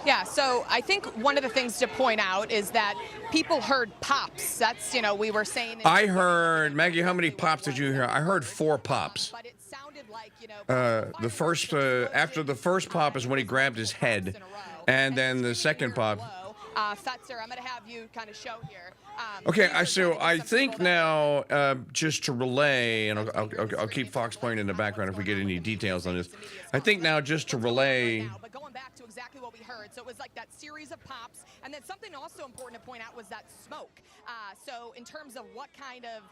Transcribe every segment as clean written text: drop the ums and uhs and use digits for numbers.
Yeah, so I think one of the things to point out is that people heard pops. That's, we were saying. I heard, Maggie, how many pops did you hear? I heard 4 pops. But it sounded like, The first, after the first pop is when he grabbed his head, and then the second pop. Fetzer, I'm going to have you kind of show here. Okay, so I think now, just to relay, and I'll keep Fox playing in the background if we get any details on this. I think now just to relay. But going back to exactly what we heard, so it was like that series of pops, and then something also important to point out was that smoke. So in terms of what kind of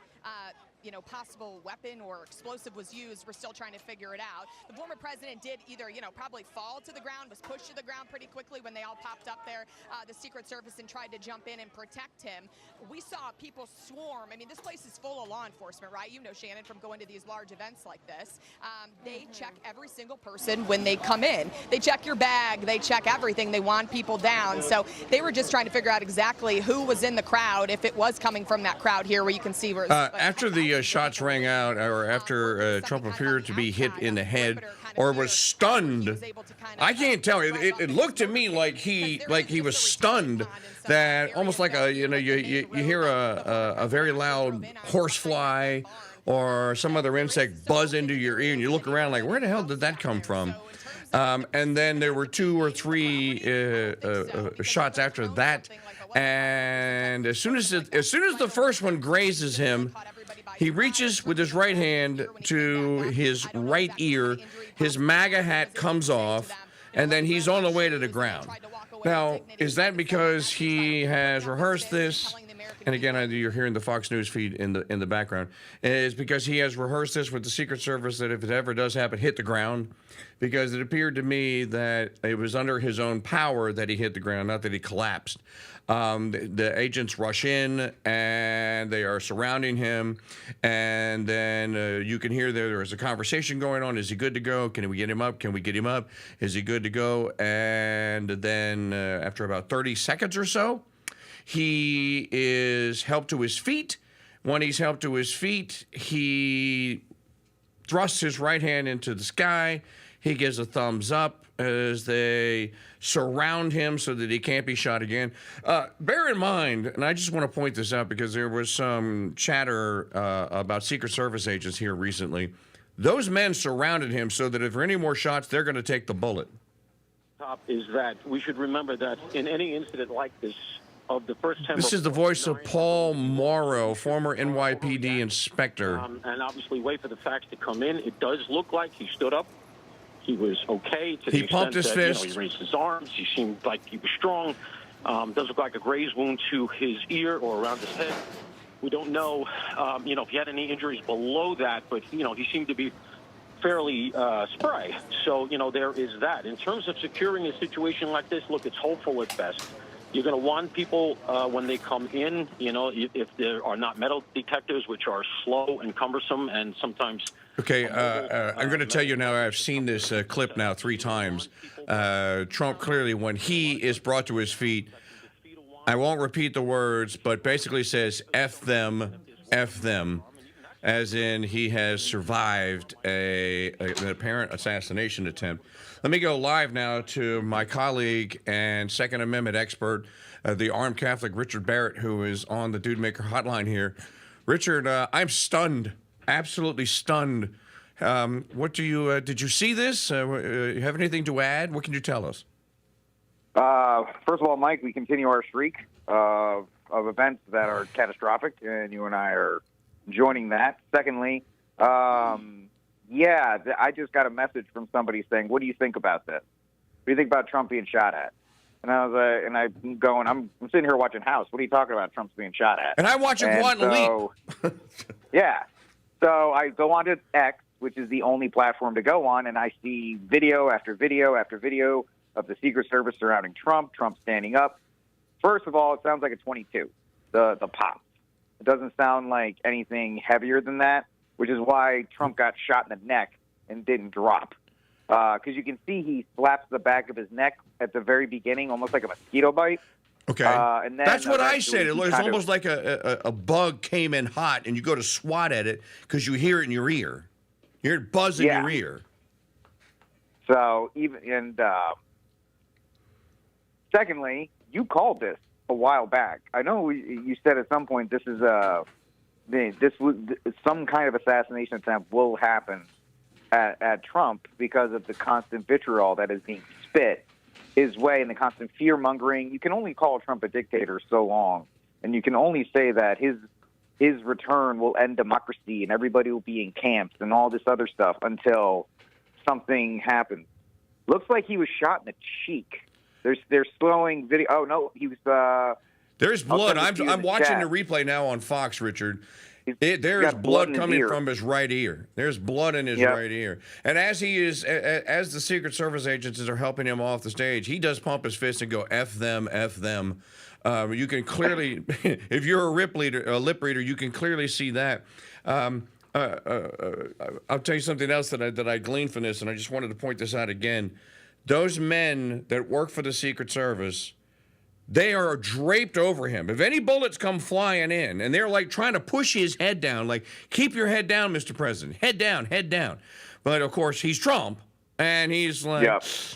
possible weapon or explosive was used, we're still trying to figure it out. The former president did either, probably fall to the ground, was pushed to the ground pretty quickly when they all popped up there, the Secret Service, and tried to jump in and protect him. We saw people swarm. I mean, this place is full of law enforcement, right? You know, Shannon, from going to these large events like this. They check every single person when they come in. They check your bag. They check everything. They want people down. So they were just trying to figure out exactly who was in the crowd, if it was coming from that crowd here where you can see where after the shots rang out, or after Trump appeared to be hit in the head or was stunned, I can't tell. It looked to me like he was stunned. That almost like you hear a very loud horsefly or some other insect buzz into your ear, and you look around like, where the hell did that come from? And then there were 2 or 3 shots after that, and as soon as the first one grazes him, he reaches with his right hand to his right ear. His MAGA hat comes off, and then he's on the way to the ground. Now, is that because he has rehearsed this? And again, you're hearing the Fox News feed in the background. Is because he has rehearsed this with the Secret Service that if it ever does happen, hit the ground? Because it appeared to me that it was under his own power that he hit the ground, not that he collapsed. The agents rush in, and they are surrounding him. And then you can hear there is a conversation going on. Is he good to go? Can we get him up? Can we get him up? Is he good to go? And then after about 30 seconds or so, he is helped to his feet. When he's helped to his feet, he thrusts his right hand into the sky. He gives a thumbs up as they surround him so that he can't be shot again. Bear in mind, and I just want to point this out because there was some chatter about Secret Service agents here recently. Those men surrounded him so that if there are any more shots, they're going to take the bullet. Top is that we should remember that in any incident like this, of the first 10. This is the voice of Paul Morrow, former NYPD inspector. And obviously wait for the facts to come in. It does look like he stood up. He was okay. He pumped his fist. He raised his arms. He seemed like he was strong. Does look like a graze wound to his ear or around his head. We don't know, if he had any injuries below that, but, he seemed to be fairly spry. So, there is that. In terms of securing a situation like this, look, it's hopeful at best. You're going to want people when they come in, if there are not metal detectors, which are slow and cumbersome and sometimes... Okay, I'm going to tell you now, I've seen this clip now 3 times. Trump clearly, when he is brought to his feet, I won't repeat the words, but basically says, F them, as in he has survived an apparent assassination attempt. Let me go live now to my colleague and Second Amendment expert, the armed Catholic Richard Barrett, who is on the Dude Maker hotline here. Richard, I'm stunned, absolutely stunned. What do you did you see this? You have anything to add? What can you tell us? First of all, Mike, we continue our streak of events that are catastrophic, and you and I are joining that. Secondly, I just got a message from somebody saying, "What do you think about this? What do you think about Trump being shot at?" And I was I'm sitting here watching House. What are you talking about? Trump's being shot at. And I watch him want to leap. Yeah. So I go on to X, which is the only platform to go on, and I see video after video after video of the Secret Service surrounding Trump standing up. First of all, it sounds like a 22, the pop. It doesn't sound like anything heavier than that, which is why Trump got shot in the neck and didn't drop. Because you can see he slaps the back of his neck at the very beginning, almost like a mosquito bite. Okay. And then that's what I said. It was almost like a bug came in hot, and you go to swat at it because you hear it in your ear. You hear it buzz in your ear. So Secondly, you called this a while back. I know you said at some point this is some kind of assassination attempt will happen at Trump because of the constant vitriol that is being spit his way and the constant fear-mongering. You can only call Trump a dictator so long, and you can only say that his return will end democracy and everybody will be in camps and all this other stuff until something happens. Looks like he was shot in the cheek. They're slowing video. Oh no, he was. There's blood. I'm watching the replay now on Fox, Richard. There's blood coming from his right ear. There's blood in his right ear. And as the Secret Service agents are helping him off the stage, he does pump his fist and go, F them, F them. You can clearly, if you're a lip reader, you can clearly see that. I'll tell you something else that I gleaned from this, and I just wanted to point this out again. Those men that work for the Secret Service, they are draped over him. If any bullets come flying in, and they're like trying to push his head down, like, keep your head down, Mr. President. Head down, head down. But, of course, he's Trump, and he's like,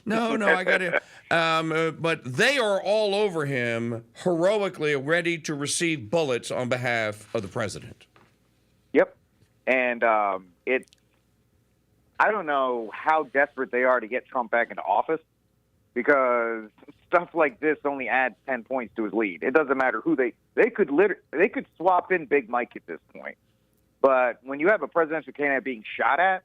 no, I got it. But they are all over him, heroically ready to receive bullets on behalf of the president. Yep. And I don't know how desperate they are to get Trump back into office, because stuff like this only adds 10 points to his lead. It doesn't matter who they could swap in Big Mike at this point. But when you have a presidential candidate being shot at,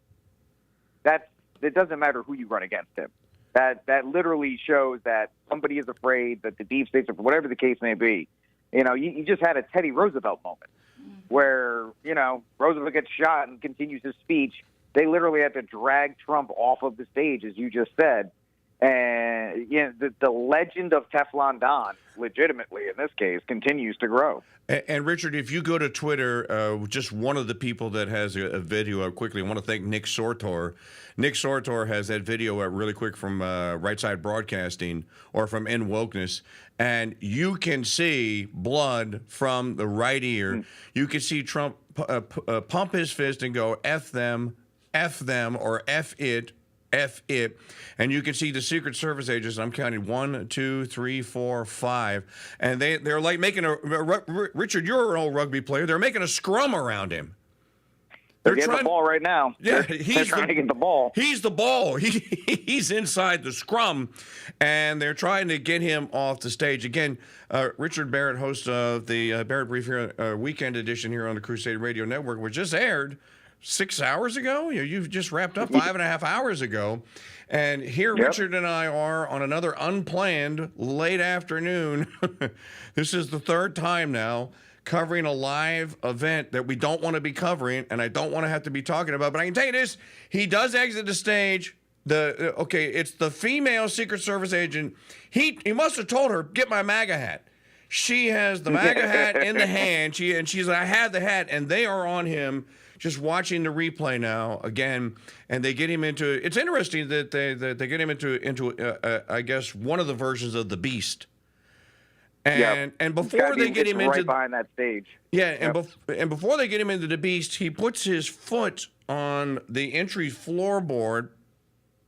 it doesn't matter who you run against him. That literally shows that somebody is afraid, that the deep states, or whatever the case may be. You just had a Teddy Roosevelt moment where, Roosevelt gets shot and continues his speech. They literally had to drag Trump off of the stage, as you just said. And the legend of Teflon Don, legitimately in this case, continues to grow. And Richard, if you go to Twitter, just one of the people that has a video up quickly, I want to thank Nick Sortor. Nick Sortor has that video up really quick from Right Side Broadcasting or from End Wokeness, and you can see blood from the right ear. You can see Trump pump his fist and go, F them, or F it. And you can see the Secret Service agents, I'm counting 1, 2, 3, 4, 5, and they're like making Richard, you're an old rugby player, they're making a scrum around him. They're getting the ball right now. Yeah, they're trying to get the ball. He's the ball. He's inside the scrum, and they're trying to get him off the stage. Again, Richard Barrett, host of the Barrett Brief here, weekend edition here on the Crusade Radio Network, which just aired 6 hours ago. You've just wrapped up 5.5 hours ago. And here Richard and I are on another unplanned late afternoon. This is the third time now covering a live event that we don't want to be covering, and I don't want to have to be talking about. But I can tell you this, he does exit the stage. It's the female Secret Service agent. He must have told her, get my MAGA hat. She has the MAGA hat in the hand. She's like, I have the hat, and they are on him. Just watching the replay now again, and they get him into. It's interesting that they get him into I guess one of the versions of the Beast. And before they get him into behind that stage. Yeah, and before they get him into the Beast, he puts his foot on the entry floorboard,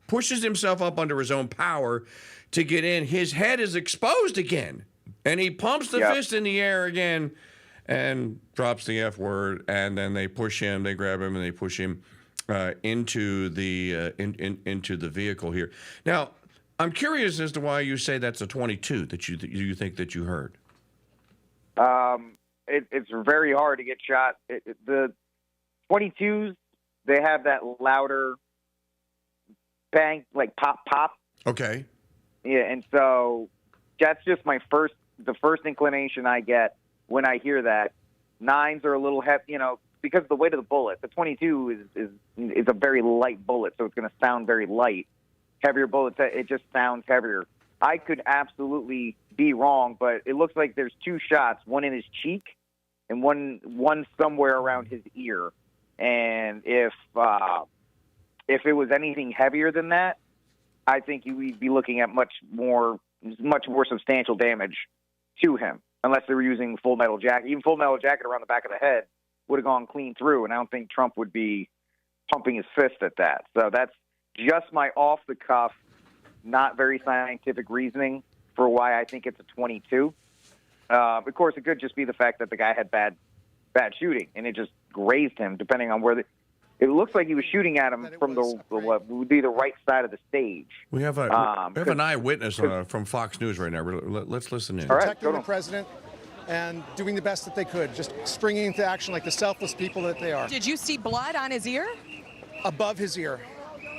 pushes himself up under his own power to get in. His head is exposed again, and he pumps the fist in the air again. And drops the F word, and then they push him, they grab him, and they push him into the into the vehicle here. Now, I'm curious as to why you say that's a 22 that you think that you heard. It's very hard to get shot. The 22s, they have that louder bang, like pop, pop. Okay. Yeah, and so that's just the first inclination I get when I hear that. 9s are a little heavy, because of the weight of the bullet. The 22 is a very light bullet, so it's going to sound very light. Heavier bullets, it just sounds heavier. I could absolutely be wrong, but it looks like there's 2 shots, one in his cheek and one somewhere around his ear. And if it was anything heavier than that, I think we'd be looking at much more substantial damage to him. Unless they were using Full Metal Jacket. Even Full Metal Jacket around the back of the head would have gone clean through, and I don't think Trump would be pumping his fist at that. So that's just my off-the-cuff, not very scientific reasoning for why I think it's a 22. Of course, it could just be the fact that the guy had bad shooting, and it just grazed him, depending on where it looks like he was shooting at him from what would be the right side of the stage. We have an eyewitness from Fox News right now. Let's listen in. All right, protecting the president and doing the best that they could, just springing into action like the selfless people that they are. Did you see blood on his ear? Above his ear.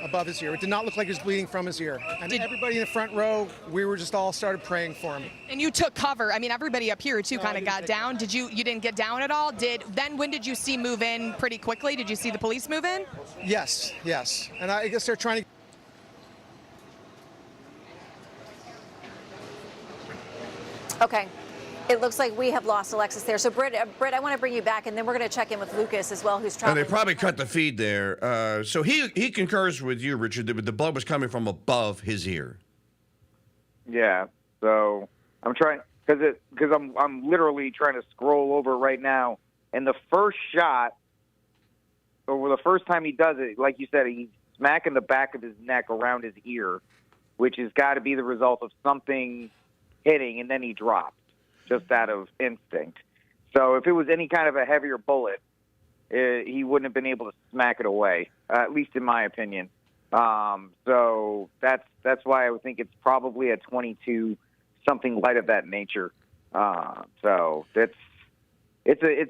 Above his ear. It did not look like he was bleeding from his ear. And everybody in the front row, we were just all started praying for him. And you took cover. I mean, everybody up here too kind of got down. Did you didn't get down at all? When did you see move in pretty quickly? Did you see the police move in? Yes. And I guess they're trying to. Okay. It looks like we have lost Alexis there. So, Britt, I want to bring you back, and then we're going to check in with Lucas as well, who's traveling. And they probably cut the feed there. So he concurs with you, Richard, that the blood was coming from above his ear. Yeah. So I'm trying because I'm literally trying to scroll over right now, and the first shot, or the first time he does it, like you said, he's smacking the back of his neck around his ear, which has got to be the result of something hitting, and then he dropped. Just out of instinct. So if it was any kind of a heavier bullet, he wouldn't have been able to smack it away, at least in my opinion. So that's why I would think it's probably a 22, something light of that nature. So this is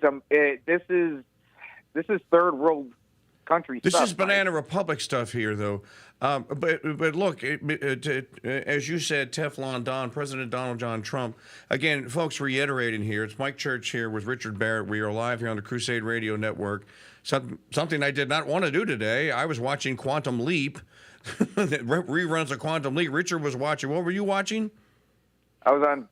third world country This stuff. is Banana Republic stuff here, though. But look, as you said, Teflon Don, President Donald John Trump. Again, folks, reiterating here, it's Mike Church here with Richard Barrett. We are live here on the Crusade Radio Network. Something I did not want to do today. I was watching Quantum Leap, reruns of Quantum Leap. Richard was watching. What were you watching? I was on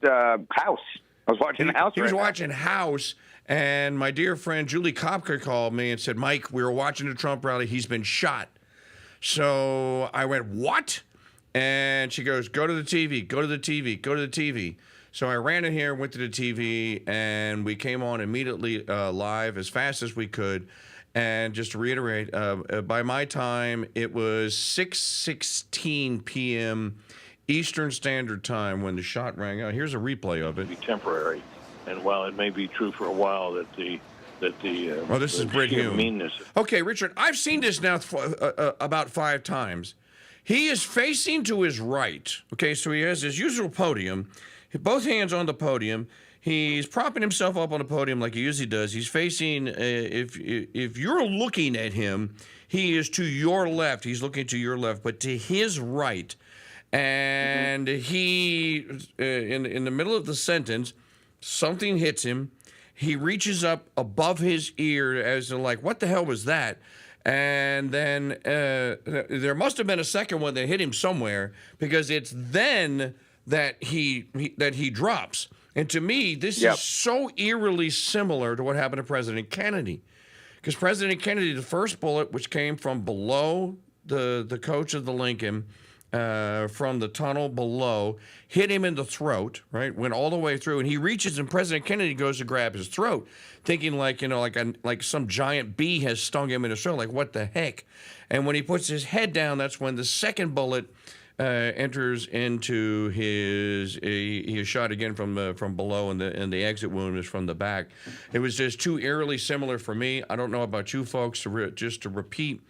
House. I was watching House. He was watching House. And my dear friend Julie Kopker called me and said, Mike, we were watching the Trump rally. He's been shot. So I went, what? And she goes, go to the TV, go to the TV, go to the TV. So I ran in here, went to the TV, and we came on immediately live as fast as we could. And just to reiterate, by my time, it was 6:16 p.m. Eastern Standard Time when the shot rang out. Here's a replay of it. Be temporary. And while it may be true for a while that the well, this is Britt Hume. Meanness. Okay, Richard, I've seen this now about 5 times. He is facing to his right. Okay, so he has his usual podium, both hands on the podium. He's propping himself up on the podium like he usually does. He's facing. If you're looking at him, he is to your left. He's looking to your left, but to his right, and he in the middle of the sentence, something hits him. He reaches up above his ear as in like, what the hell was that? And then there must have been a second one that hit him somewhere, because it's then that he drops. And to me, this is so eerily similar to what happened to President Kennedy. Because President Kennedy, the first bullet, which came from below the coach of the Lincoln, from the tunnel below, hit him in the throat, right? Went all the way through, and he reaches, and President Kennedy goes to grab his throat, thinking like some giant bee has stung him in his throat, like what the heck? And when he puts his head down, that's when the second bullet enters into his. He is shot again from below, and the exit wound is from the back. It was just too eerily similar for me. I don't know about you folks. Just to repeat.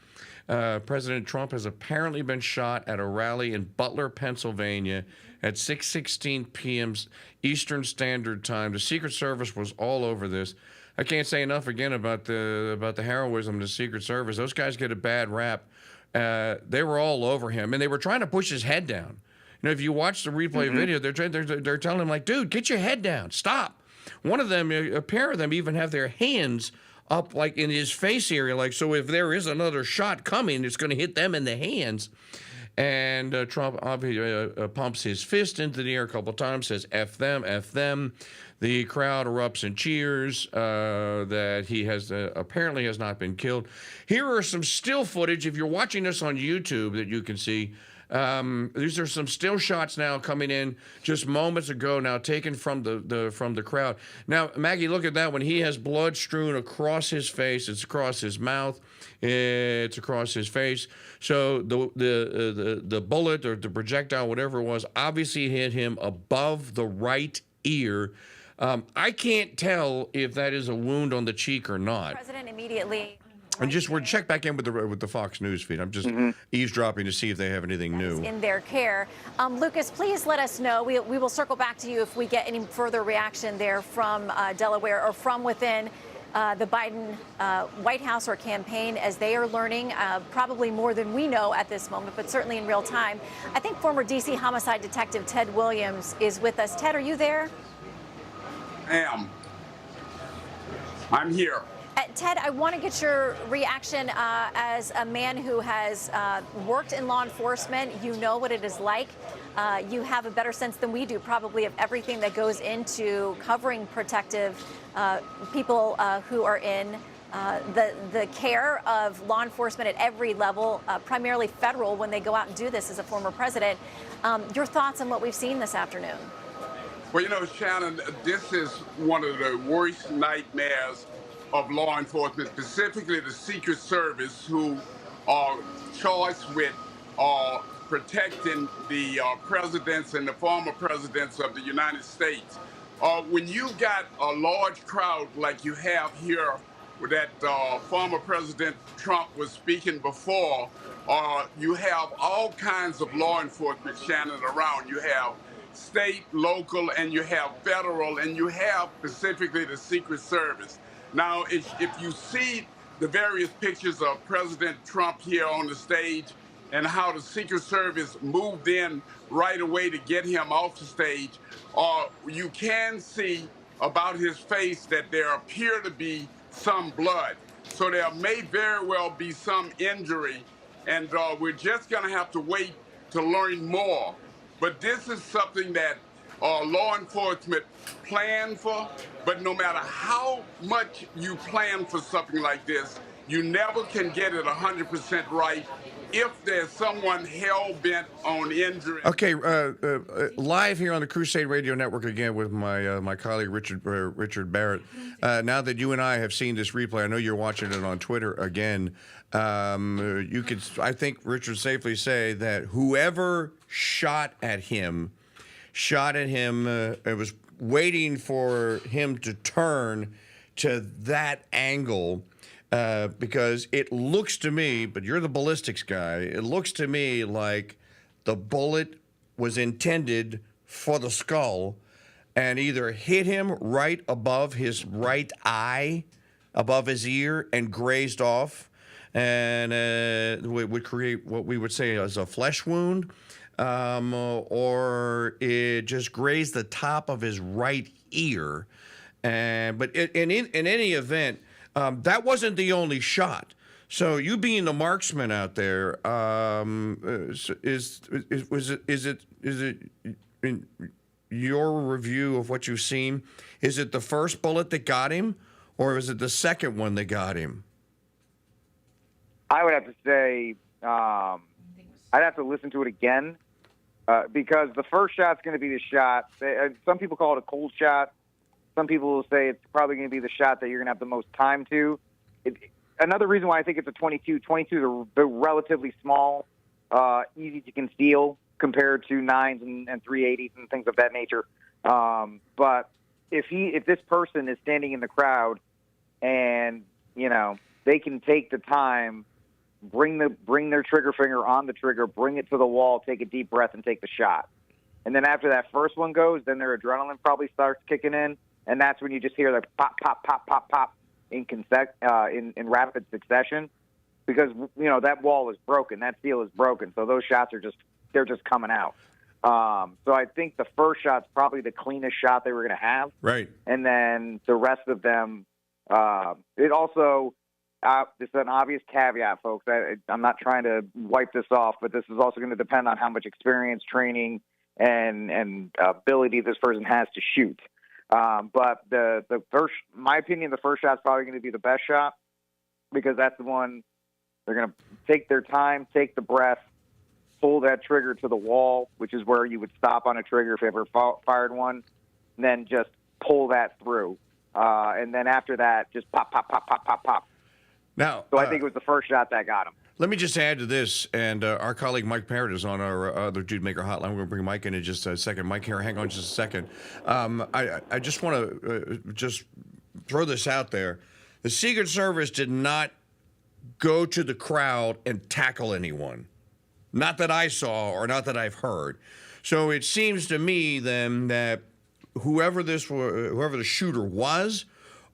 President Trump has apparently been shot at a rally in Butler, Pennsylvania at 6:16 p.m. Eastern Standard Time. The Secret Service was all over this. I can't say enough again about the heroism of the Secret Service. Those guys get a bad rap. They were all over him, and they were trying to push his head down. You know, if you watch the replay video, they're telling him, like, dude, get your head down, stop. One of them, a pair of them, even have their hands up like in his face area, like, so if there is another shot coming, it's going to hit them in the hands. And Trump obviously pumps his fist into the air a couple of times, says F them, F them. The crowd erupts in cheers that he has apparently has not been killed. Here are some still footage, if you're watching this on YouTube, that you can see These are some still shots now coming in just moments ago now, taken from the crowd. Now, Maggie, look at that one. He has blood strewn across his face. It's across his mouth. It's across his face. So the bullet or the projectile, whatever it was, obviously hit him above the right ear. I can't tell if that is a wound on the cheek or not. President immediately. And we'll check back in with the Fox News feed. I'm just eavesdropping to see if they have anything new In their care. Lucas, please let us know. We will circle back to you if we get any further reaction there from Delaware or from within the Biden White House or campaign, as they are learning probably more than we know at this moment, but certainly in real time. I think former D.C. homicide detective Ted Williams is with us. Ted, are you there? I'm here. Ted, I want to get your reaction as a man who has worked in law enforcement. You know what it is like. You have a better sense than we do, probably, of everything that goes into covering protective people who are in the care of law enforcement at every level, primarily federal, when they go out and do this as a former president. Your thoughts on what we've seen this afternoon? Well, you know, Shannon, this is one of the worst nightmares of law enforcement, specifically the Secret Service, who are charged with protecting the presidents and the former presidents of the United States. When you got a large crowd like you have here, that former President Trump was speaking before, you have all kinds of law enforcement, Shannon, around. You have state, local, and you have federal, and you have specifically the Secret Service. Now, if you see the various pictures of President Trump here on the stage and how the Secret Service moved in right away to get him off the stage, you can see about his face that there appear to be some blood. So there may very well be some injury, and we're just going to have to wait to learn more. But this is something that law enforcement plan for, but no matter how much you plan for something like this, you never can get it 100% right if there's someone hell-bent on injury. Okay, live here on the Crusade Radio Network again with my colleague Richard Barrett. Now that you and I have seen this replay, I know you're watching it on Twitter again. You could, I think, Richard, safely say that whoever shot at him, it was waiting for him to turn to that angle. Because it looks to me, but you're the ballistics guy, it looks to me like the bullet was intended for the skull and either hit him right above his right eye, above his ear, and grazed off, and would create what we would say as a flesh wound, or it just grazed the top of his right ear. But in any event, that wasn't the only shot. So you being the marksman out there, is it in your review of what you've seen? Is it the first bullet that got him, or is it the second one that got him? I would have to say I'd have to listen to it again because the first shot's going to be the shot. Some people call it a cold shot. Some people will say it's probably going to be the shot that you're going to have the most time to. Another reason why I think it's a 22. 22s are relatively small, easy to conceal compared to 9s and 380s and things of that nature. But if this person is standing in the crowd and, you know, they can take the time, bring their trigger finger on the trigger, bring it to the wall, take a deep breath, and take the shot. And then after that first one goes, then their adrenaline probably starts kicking in. And that's when you just hear the pop, pop, pop, pop, pop in rapid succession, because that wall is broken, that seal is broken, so those shots are just coming out. So I think the first shot's probably the cleanest shot they were going to have, right? And then the rest of them, it also this is an obvious caveat, folks. I'm not trying to wipe this off, but this is also going to depend on how much experience, training, and ability this person has to shoot. But the first, my opinion, the first shot's probably going to be the best shot because that's the one they're going to take their time, take the breath, pull that trigger to the wall, which is where you would stop on a trigger if you ever fired one, and then just pull that through. And then after that, just pop, pop, pop, pop, pop, pop. Now, so I think it was the first shot that got him. Let me just add to this, and our colleague Mike Parrott is on our other Dude Maker hotline. We're going to bring Mike in just a second. Mike, here, hang on just a second. I just want to just throw this out there. The Secret Service did not go to the crowd and tackle anyone. Not that I saw or not that I've heard. So it seems to me then that whoever the shooter was,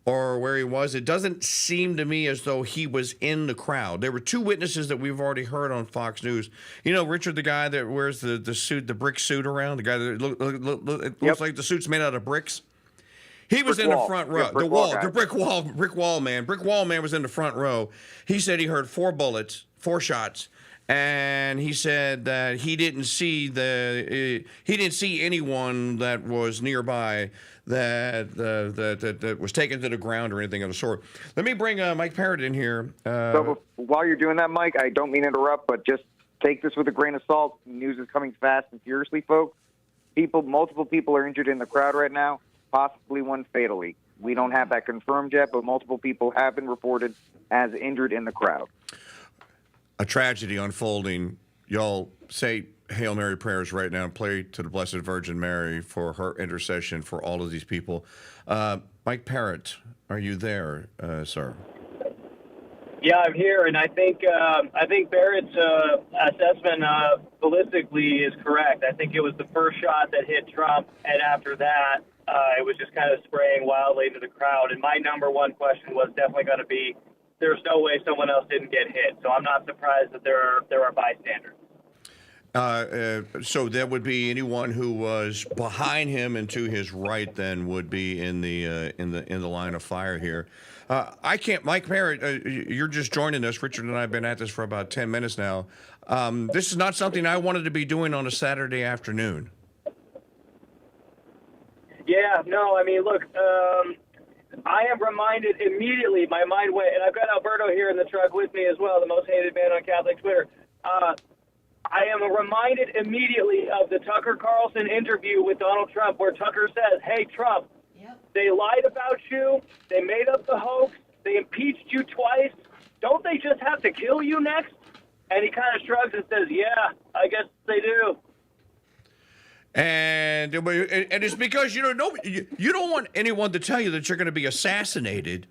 or where he was, it doesn't seem to me as though he was in the crowd. There were two witnesses that we've already heard on Fox News. You know, Richard, the guy that wears the suit, the brick suit around, the guy that looks like the suit's made out of bricks. He was in the front row. The brick wall man. Brick wall man was in the front row. He said he heard 4 shots. And he said that he didn't see anyone that was nearby that was taken to the ground or anything of the sort. Let me bring Mike Parrott in here. So while you're doing that, Mike, I don't mean to interrupt, but just take this with a grain of salt. News is coming fast and furiously, folks. Multiple people are injured in the crowd right now, possibly one fatally. We don't have that confirmed yet, but multiple people have been reported as injured in the crowd. A tragedy unfolding. Y'all say Hail Mary prayers right now and pray to the Blessed Virgin Mary for her intercession for all of these people. Mike Parrott, are you there, sir? Yeah, I'm here, and I think Barrett's assessment ballistically is correct. I think it was the first shot that hit Trump, and after that, it was just kind of spraying wildly into the crowd. And my number one question was definitely going to be, there's no way someone else didn't get hit. So I'm not surprised that there are bystanders. So that would be anyone who was behind him and to his right then would be in the line of fire here. Mike Parrott, you're just joining us. Richard and I have been at this for about 10 minutes now. This is not something I wanted to be doing on a Saturday afternoon. Yeah, no, I mean, look, I am reminded immediately, my mind went, and I've got Alberto here in the truck with me as well, the most hated man on Catholic Twitter. I am reminded immediately of the Tucker Carlson interview with Donald Trump where Tucker says, hey, Trump, they lied about you, they made up the hoax, they impeached you twice, don't they just have to kill you next? And he kind of shrugs and says, yeah, I guess they do. And it's because you don't want anyone to tell you that you're going to be assassinated,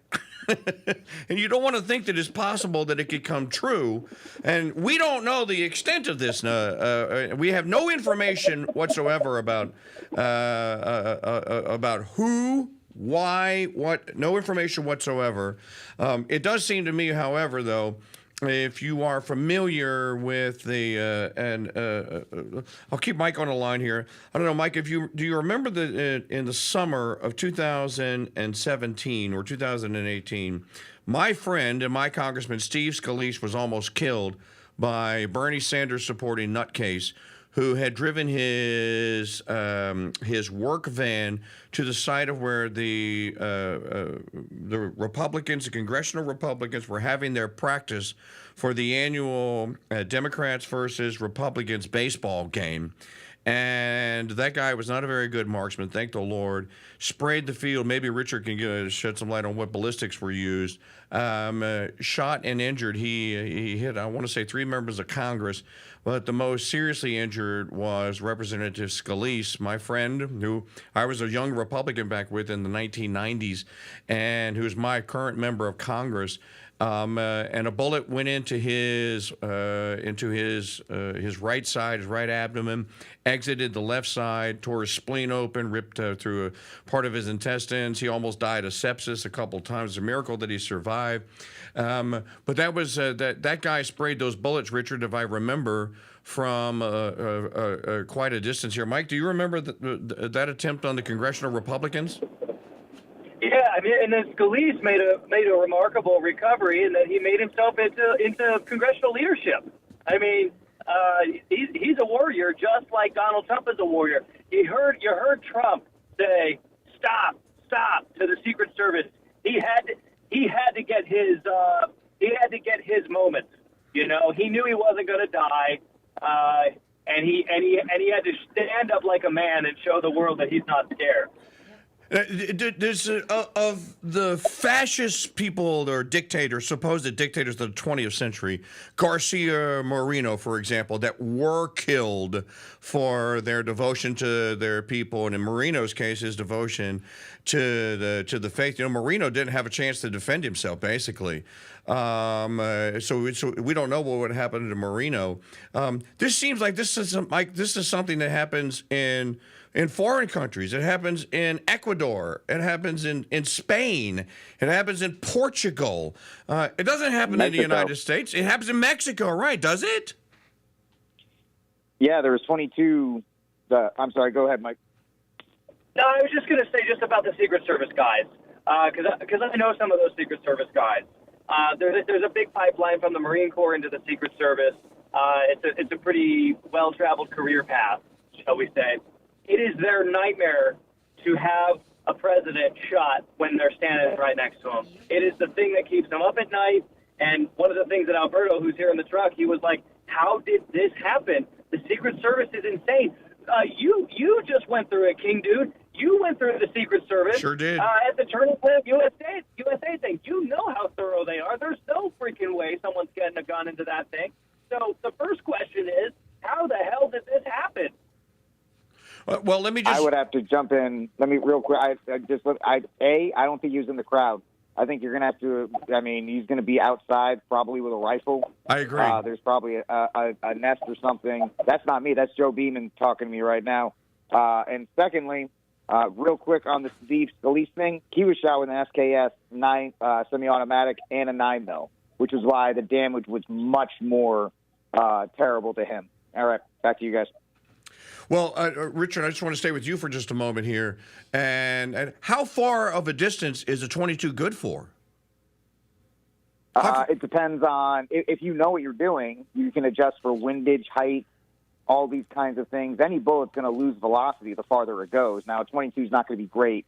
and you don't want to think that it's possible that it could come true. And we don't know the extent of this. We have no information whatsoever about who, why, what. No information whatsoever. It does seem to me, however, though, if you are familiar with I'll keep Mike on the line here. I don't know, Mike, do you remember in the summer of 2017 or 2018, my friend and my Congressman Steve Scalise was almost killed by Bernie Sanders supporting nutcase who had driven his work van to the site of where the Republicans, the congressional Republicans, were having their practice for the annual Democrats versus Republicans baseball game. And that guy was not a very good marksman, thank the Lord. Sprayed the field. Maybe Richard can shed some light on what ballistics were used. Shot and injured. He hit, I want to say, 3 members of Congress. But the most seriously injured was Representative Scalise, my friend, who I was a young Republican back with in the 1990s, and who's my current member of Congress. And a bullet went into his right side, his right abdomen, exited the left side, tore his spleen open, ripped through a part of his intestines. He almost died of sepsis a couple of times. It's a miracle that he survived. But that was that guy sprayed those bullets, Richard, if I remember, from quite a distance here. Mike, do you remember that attempt on the congressional Republicans? Yeah, I mean, and then Scalise made a remarkable recovery, and that he made himself into congressional leadership. I mean, he's a warrior, just like Donald Trump is a warrior. You heard Trump say, "Stop, stop" to the Secret Service. He had to get his moment. You know, he knew he wasn't going to die. like a man and show the world that he's not scared. There's of the fascist people or dictators, supposed dictators of the 20th century, Garcia Moreno, for example, that were killed for their devotion to their people, and in Moreno's case, his devotion to the faith. You know, Moreno didn't have a chance to defend himself, basically. So we don't know what would happen to Moreno. This seems like this is something that happens in foreign countries. It happens in Ecuador. It happens in Spain. It happens in Portugal. It doesn't happen in the United States. It happens in Mexico, right? Does it? Yeah, there was 22. I'm sorry. Go ahead, Mike. No, I was just going to say just about the Secret Service guys, because I know some of those Secret Service guys. There's a big pipeline from the Marine Corps into the Secret Service. It's a pretty well-traveled career path, shall we say. It is their nightmare to have a president shot when they're standing right next to him. It is the thing that keeps them up at night. And one of the things that Alberto, who's here in the truck, he was like, how did this happen? The Secret Service is insane. You just went through it, King Dude. You went through the Secret Service. Sure did. At the Turning Point USA thing. You know how thorough they are. There's no freaking way someone's getting a gun into that thing. So the first question is, how the hell did this happen? Well, let me just... I would have to jump in. Let me real quick. I don't think he was in the crowd. I think you're going to have to, he's going to be outside probably with a rifle. I agree. There's probably a nest or something. That's not me. That's Joe Beeman talking to me right now. And secondly, real quick on the Steve Scalise thing, he was shot with an SKS 9 semi-automatic and a 9mm, which is why the damage was much more terrible to him. All right, back to you guys. Well, Richard, I just want to stay with you for just a moment here. And how far of a distance is a 22 good for? It depends on if you know what you're doing. You can adjust for windage, height, all these kinds of things. Any bullet's going to lose velocity the farther it goes. Now, a 22 is not going to be great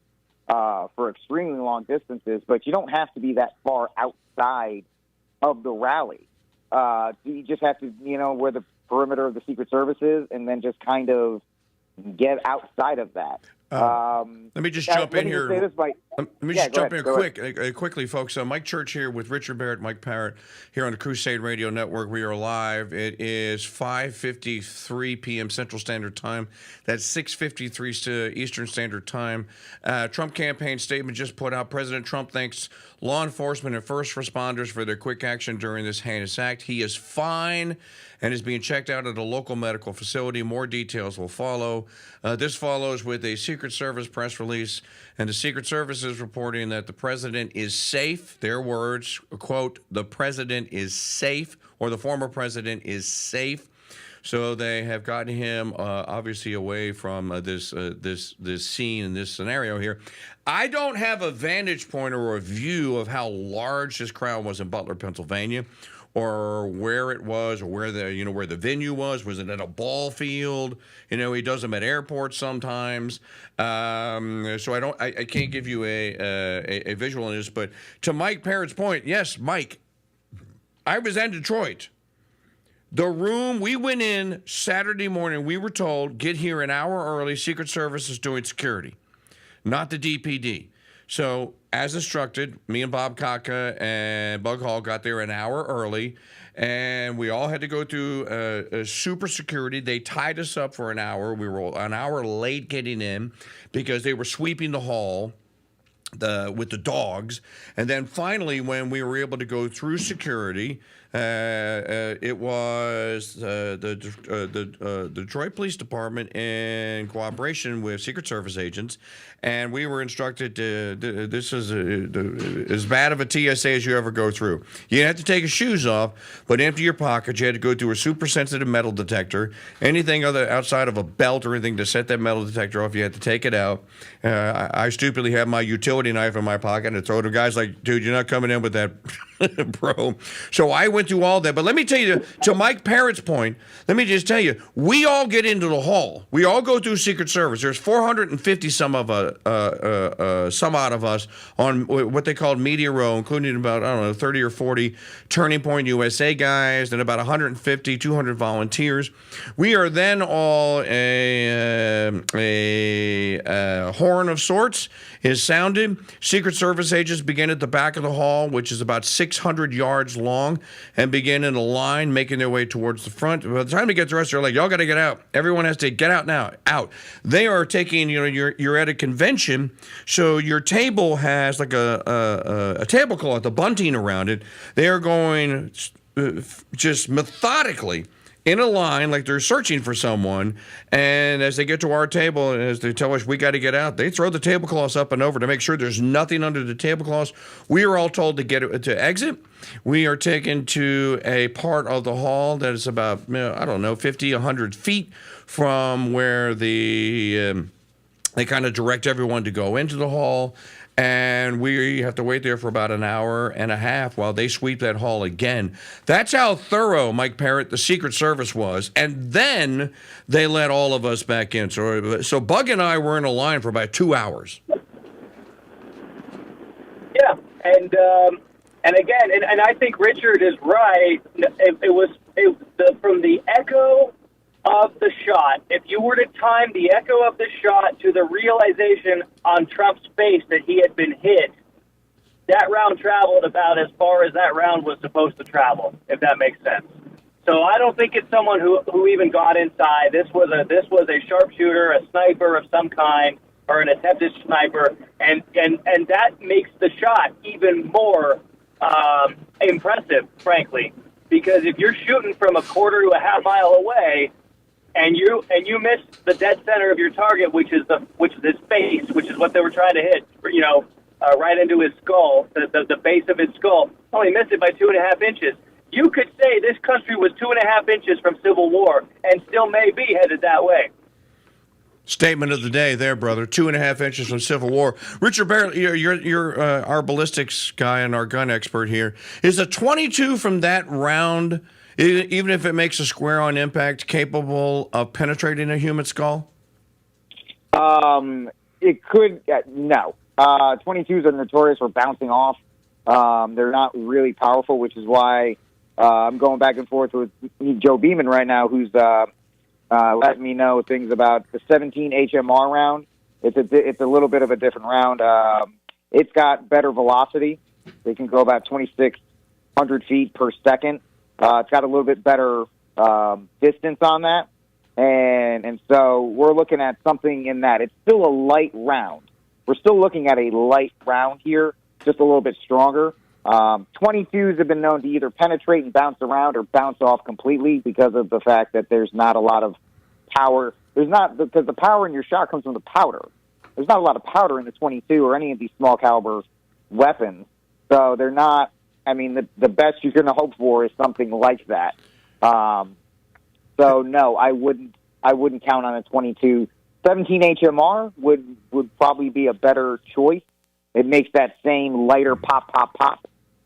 for extremely long distances, but you don't have to be that far outside of the rally. You just have to, where the perimeter of the Secret Service is, and then just kind of get outside of that. Let me just jump in here. Let me just jump in quickly, folks. Mike Church here with Richard Barrett, Mike Parrott, here on the Crusade Radio Network. We are live. It is 5:53 p.m. Central Standard Time. That's 6:53 Eastern Standard Time. Trump campaign statement just put out. President Trump thanks law enforcement and first responders for their quick action during this heinous act. He is fine and is being checked out at a local medical facility. More details will follow. This follows with a Secret Service press release, and the Secret Service is reporting that the president is safe. Their words, quote, the president is safe, or the former president is safe. So they have gotten him obviously away from this scene and this scenario here. I don't have a vantage point or a view of how large this crowd was in Butler, Pennsylvania, or where it was, or where the venue was. Was it at a ball field? He does them at airports sometimes. So I can't give you a visual on this. But to Mike Parrott's point, yes, Mike, I was in Detroit. The room, we went in Saturday morning, we were told, get here an hour early. Secret Service is doing security, not the DPD. So, as instructed, me and Bob Kaka and Bug Hall got there an hour early, and we all had to go through super security. They tied us up for an hour. We were an hour late getting in because they were sweeping the hall with the dogs. And then finally, when we were able to go through security, it was the Detroit Police Department in cooperation with Secret Service agents, and we were instructed this is as bad of a TSA as you ever go through. You have to take your shoes off, but empty your pockets. You had to go through a super sensitive metal detector. Anything other outside of a belt or anything to set that metal detector off, you had to take it out. I stupidly had my utility knife in my pocket and throw it to guys like, dude, you're not coming in with that Bro. So I went through all that. But let me tell you, to Mike Parrott's point, let me just tell you, we all get into the hall. We all go through Secret Service. There's 450 some odd of us on what they called Media Row, including about, 30 or 40 Turning Point USA guys and about 150, 200 volunteers. We are then all a horn of sorts is sounded. Secret Service agents begin at the back of the hall, which is about 600 yards long, and begin in a line, making their way towards the front. By the time they get to us, they're like, y'all got to get out. Everyone has to get out now. Out. They are taking, you're at a convention, so your table has like a tablecloth, a bunting around it. They are going just methodically in a line like they're searching for someone, and as they get to our table, and as they tell us we got to get out, they throw the tablecloths up and over to make sure there's nothing under the tablecloths. We are all told to exit. We are taken to a part of the hall that is about, 50, 100 feet from where they kind of direct everyone to go into the hall. And we have to wait there for about an hour and a half while they sweep that hall again. That's how thorough, Mike Parrott, the Secret Service was. And then they let all of us back in. So Bug and I were in a line for about 2 hours. Yeah, and again, and I think Richard is right. It was from the echo of the shot. If you were to time the echo of the shot to the realization on Trump's face that he had been hit, that round traveled about as far as that round was supposed to travel, if that makes sense. So I don't think it's someone who even got inside. This was a sharpshooter, a sniper of some kind, or an attempted sniper, and that makes the shot even more impressive, frankly, because if you're shooting from a quarter to a half mile away, and you miss the dead center of your target, which is his face, which is what they were trying to hit, right into his skull, the base of his skull. Only missed it by 2.5 inches. You could say this country was 2.5 inches from civil war, and still may be headed that way. Statement of the day there, brother. 2.5 inches from Civil War. Richard Barrett, you're our ballistics guy and our gun expert here. Is a 22 from that round, even if it makes a square on impact, capable of penetrating a human skull? It could. No. 22s are notorious for bouncing off. They're not really powerful, which is why I'm going back and forth with Joe Beeman right now, who's letting me know things about the 17 HMR round. It's a little bit of a different round. It's got better velocity. They can go about 2,600 feet per second. It's got a little bit better distance on that. And so we're looking at something in that. It's still a light round. We're still looking at a light round here, just a little bit stronger. 22s have been known to either penetrate and bounce around or bounce off completely because of the fact that there's not a lot of power. Because the power in your shot comes from the powder. There's not a lot of powder in the 22 or any of these small caliber weapons. So they're not, the best you're going to hope for is something like that. So no, I wouldn't count on a 22. 17 HMR would probably be a better choice. It makes that same lighter pop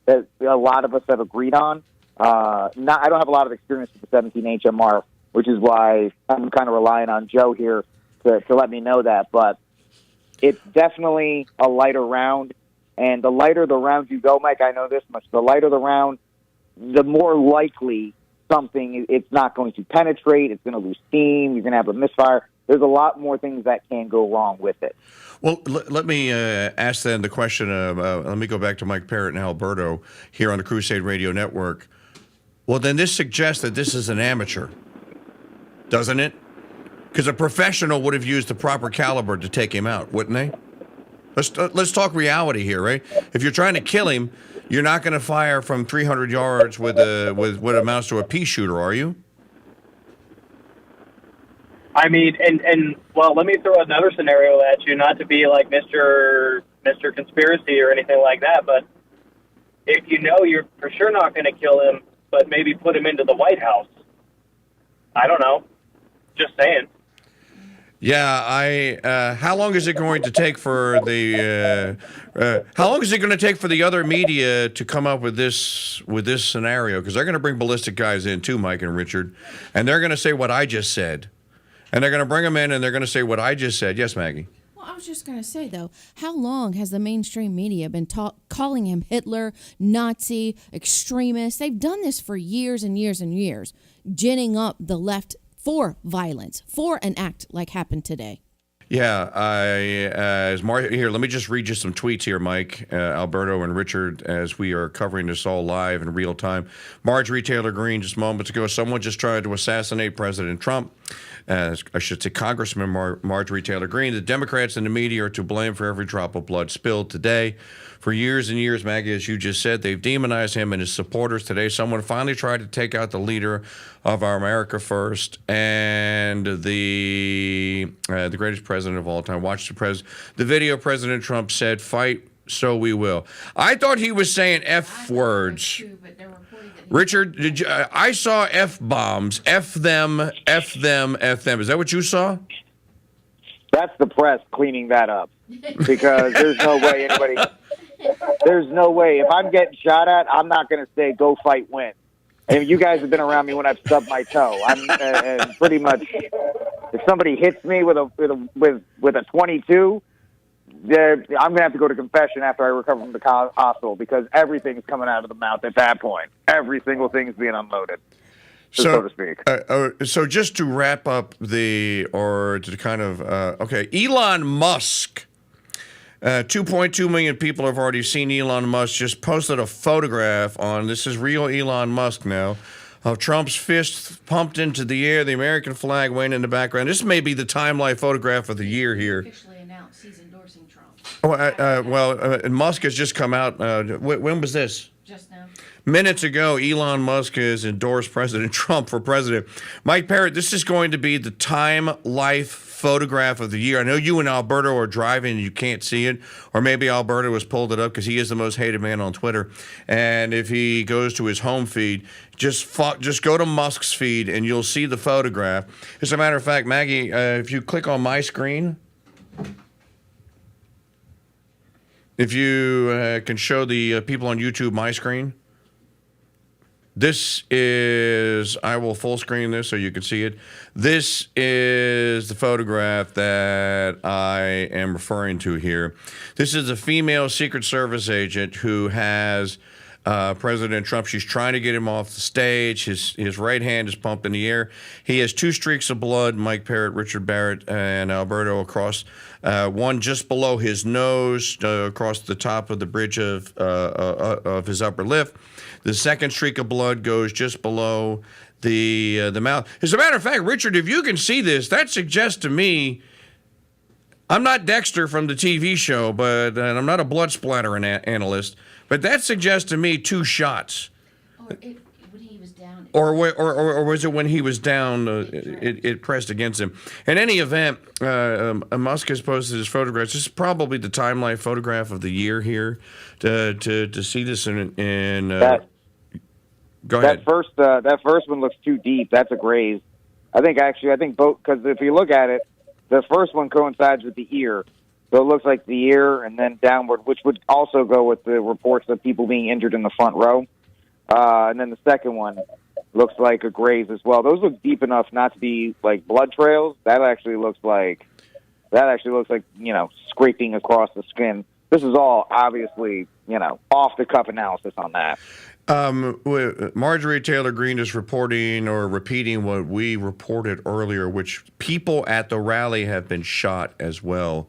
that a lot of us have agreed on. I don't have a lot of experience with the 17 HMR, which is why I'm kind of relying on Joe here to let me know that. But it's definitely a lighter round. And the lighter the round you go, Mike, I know this much. The lighter the round, the more likely it's not going to penetrate. It's going to lose steam. You're going to have a misfire. There's a lot more things that can go wrong with it. Well, let me ask then the question of, let me go back to Mike Parrott and Alberto here on the Crusade Radio Network. Well, then this suggests that this is an amateur, doesn't it? Because a professional would have used the proper caliber to take him out, wouldn't they? Let's talk reality here, right? If you're trying to kill him, you're not going to fire from 300 yards with what amounts to a pea shooter, are you? Well, let me throw another scenario at you, not to be like Mr. Conspiracy or anything like that, but if you know you're for sure not going to kill him, but maybe put him into the White House. I don't know. Just saying. Yeah, how long is it going to take for the other media to come up with this scenario? Because they're going to bring ballistic guys in too, Mike and Richard, and they're going to say what I just said, and they're going to bring them in and they're going to say what I just said. Yes, Maggie. Well, I was just going to say, though, how long has the mainstream media been calling him Hitler, Nazi, extremist? They've done this for years and years and years, ginning up the left for violence, for an act like happened today. Yeah, here, let me just read you some tweets here, Mike, Alberto, and Richard, as we are covering this all live in real time. Marjorie Taylor Greene, just moments ago, someone just tried to assassinate President Trump. I should say Congressman Marjorie Taylor Greene. The Democrats and the media are to blame for every drop of blood spilled today. For years and years, Maggie, as you just said, they've demonized him and his supporters. Today, someone finally tried to take out the leader of our America First and the greatest president of all time. Watch the video. President Trump said, "Fight, so we will." I thought he was saying F words. Richard, I saw F-bombs. F them, F them, F them. Is that what you saw? That's the press cleaning that up, because there's no way anybody. There's no way. If I'm getting shot at, I'm not going to say "go fight, win." And you guys have been around me when I've stubbed my toe. I'm pretty much. If somebody hits me with a 22, I'm going to have to go to confession after I recover from the hospital, because everything's coming out of the mouth at that point. Every single thing is being unloaded, so to speak. So just to wrap up Elon Musk. 2.2 million people have already seen Elon Musk. Just posted a photograph on, this is real Elon Musk now, of Trump's fist pumped into the air, the American flag waving in the background. This may be the timeline photograph of the year here. Officially announced he's endorsing Trump. Musk has just come out. When was this? Just now. Minutes ago, Elon Musk has endorsed President Trump for president. Mike Parrott, this is going to be the Time Life photograph of the year. I know you and Alberto are driving and you can't see it, or maybe Alberto has pulled it up because he is the most hated man on Twitter. And if he goes to his home feed, just go to Musk's feed and you'll see the photograph. As a matter of fact, Maggie, if you click on my screen, if you can show the people on YouTube my screen. This is, I will full screen this so you can see it. This is the photograph that I am referring to here. This is a female Secret Service agent who has President Trump. She's trying to get him off the stage. His right hand is pumped in the air. He has two streaks of blood, Mike Parrott, Richard Barrett, and Alberto, across one just below his nose, across the top of the bridge of his upper lip. The second streak of blood goes just below the mouth. As a matter of fact, Richard, if you can see this, that suggests to me, I'm not Dexter from the TV show, and I'm not a blood splatter analyst, but that suggests to me two shots. When he was down. Or was it when he was down, it pressed against him? In any event, Musk has posted his photographs. This is probably the timeline photograph of the year here. To see this in go ahead. That first one looks too deep. That's a graze. I think both, because if you look at it, the first one coincides with the ear. So it looks like the ear and then downward, which would also go with the reports of people being injured in the front row. And then the second one looks like a graze as well. Those look deep enough not to be like blood trails. That actually looks like scraping across the skin. This is all obviously, off-the-cuff analysis on that. Marjorie Taylor Greene is reporting or repeating what we reported earlier, which people at the rally have been shot as well.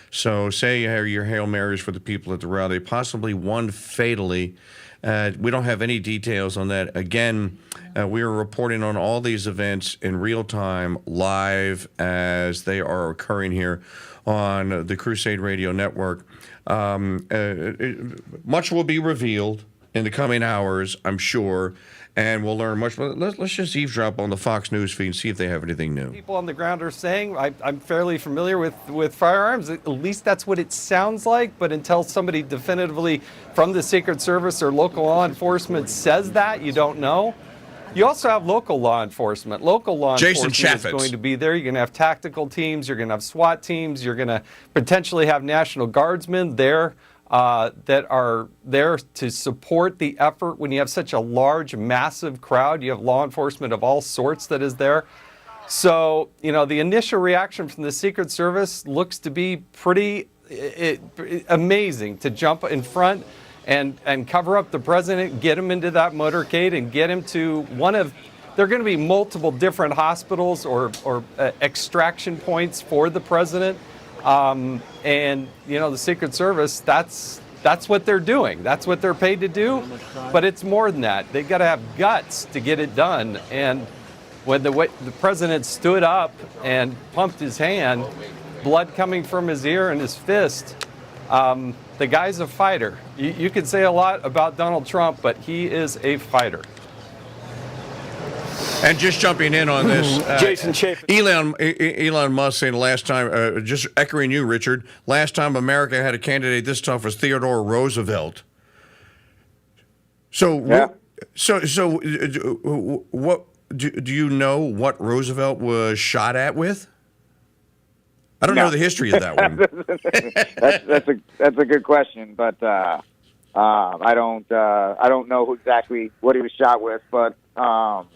So say your Hail Marys for the people at the rally, possibly one fatally. We don't have any details on that. Again, we are reporting on all these events in real time, live, as they are occurring here on the Crusade Radio Network. Much will be revealed in the coming hours, I'm sure, and we'll learn much. Let's just eavesdrop on the Fox News feed and see if they have anything new. People on the ground are saying, I'm fairly familiar with firearms. At least that's what it sounds like. But until somebody definitively from the Secret Service or local law enforcement says that, you don't know. You also have local law enforcement. Local law Jason enforcement is going to be there. You're going to have tactical teams. You're going to have SWAT teams. You're going to potentially have National Guardsmen there that are there to support the effort. When you have such a large, massive crowd, you have law enforcement of all sorts that is there. So, the initial reaction from the Secret Service looks to be pretty amazing, to jump in front and cover up the president, get him into that motorcade, and get him to there are going to be multiple different hospitals or extraction points for the president. The Secret Service, that's what they're doing. That's what they're paid to do. But it's more than that. They've got to have guts to get it done. And when the president stood up and pumped his hand, blood coming from his ear and his fist, the guy's a fighter. You could say a lot about Donald Trump, but he is a fighter. And just jumping in on this, Jason Chapin. Elon Musk saying last time, just echoing you, Richard, last time America had a candidate this tough was Theodore Roosevelt. So, Yeah. What do you know what Roosevelt was shot at with? I don't know the history of that one. that's a good question, but I don't know exactly what he was shot with, but no.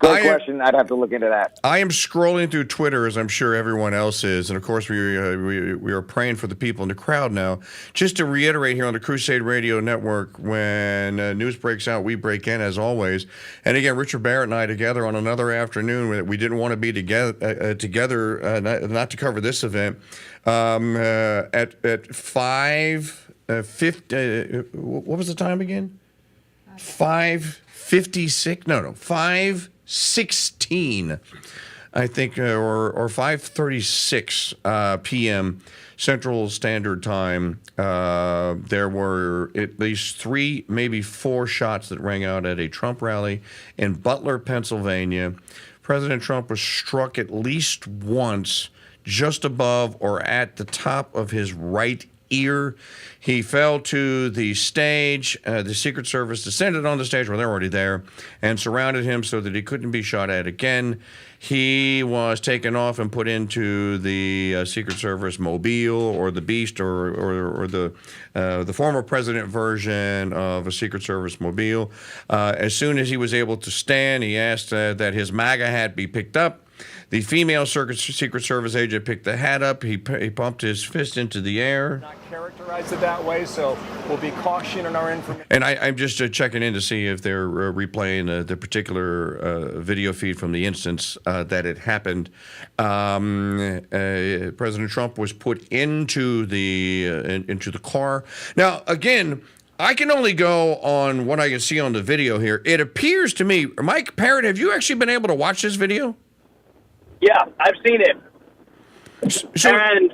Good question. I'd have to look into that. I am scrolling through Twitter, as I'm sure everyone else is, and of course we are praying for the people in the crowd now. Just to reiterate here on the Crusade Radio Network, when news breaks out, we break in as always. And again, Richard Barrett and I together on another afternoon. We didn't want to be together, not to cover this event. At 5:50. What was the time again? 5:56. No, 5:16. I think, or 5:36 p.m. Central Standard Time. There were at least 3, maybe 4 shots that rang out at a Trump rally in Butler, Pennsylvania. President Trump was struck at least once, just above or at the top of his right ear. He fell to the stage. The Secret Service descended on the stage, well, they're already there, and surrounded him so that he couldn't be shot at again. He was taken off and put into the Secret Service Mobile, or the Beast, or the former president version of a Secret Service Mobile. As soon as he was able to stand, he asked that his MAGA hat be picked up. The female Secret Service agent picked the hat up. He pumped his fist into the air. Not characterized it that way, so we'll be cautious in our information. And I'm just checking in to see if they're replaying the particular video feed from the instance that it happened. President Trump was put into the car. Now, again, I can only go on what I can see on the video here. It appears to me, Mike Parrott, have you actually been able to watch this video? Yeah, I've seen it. So, and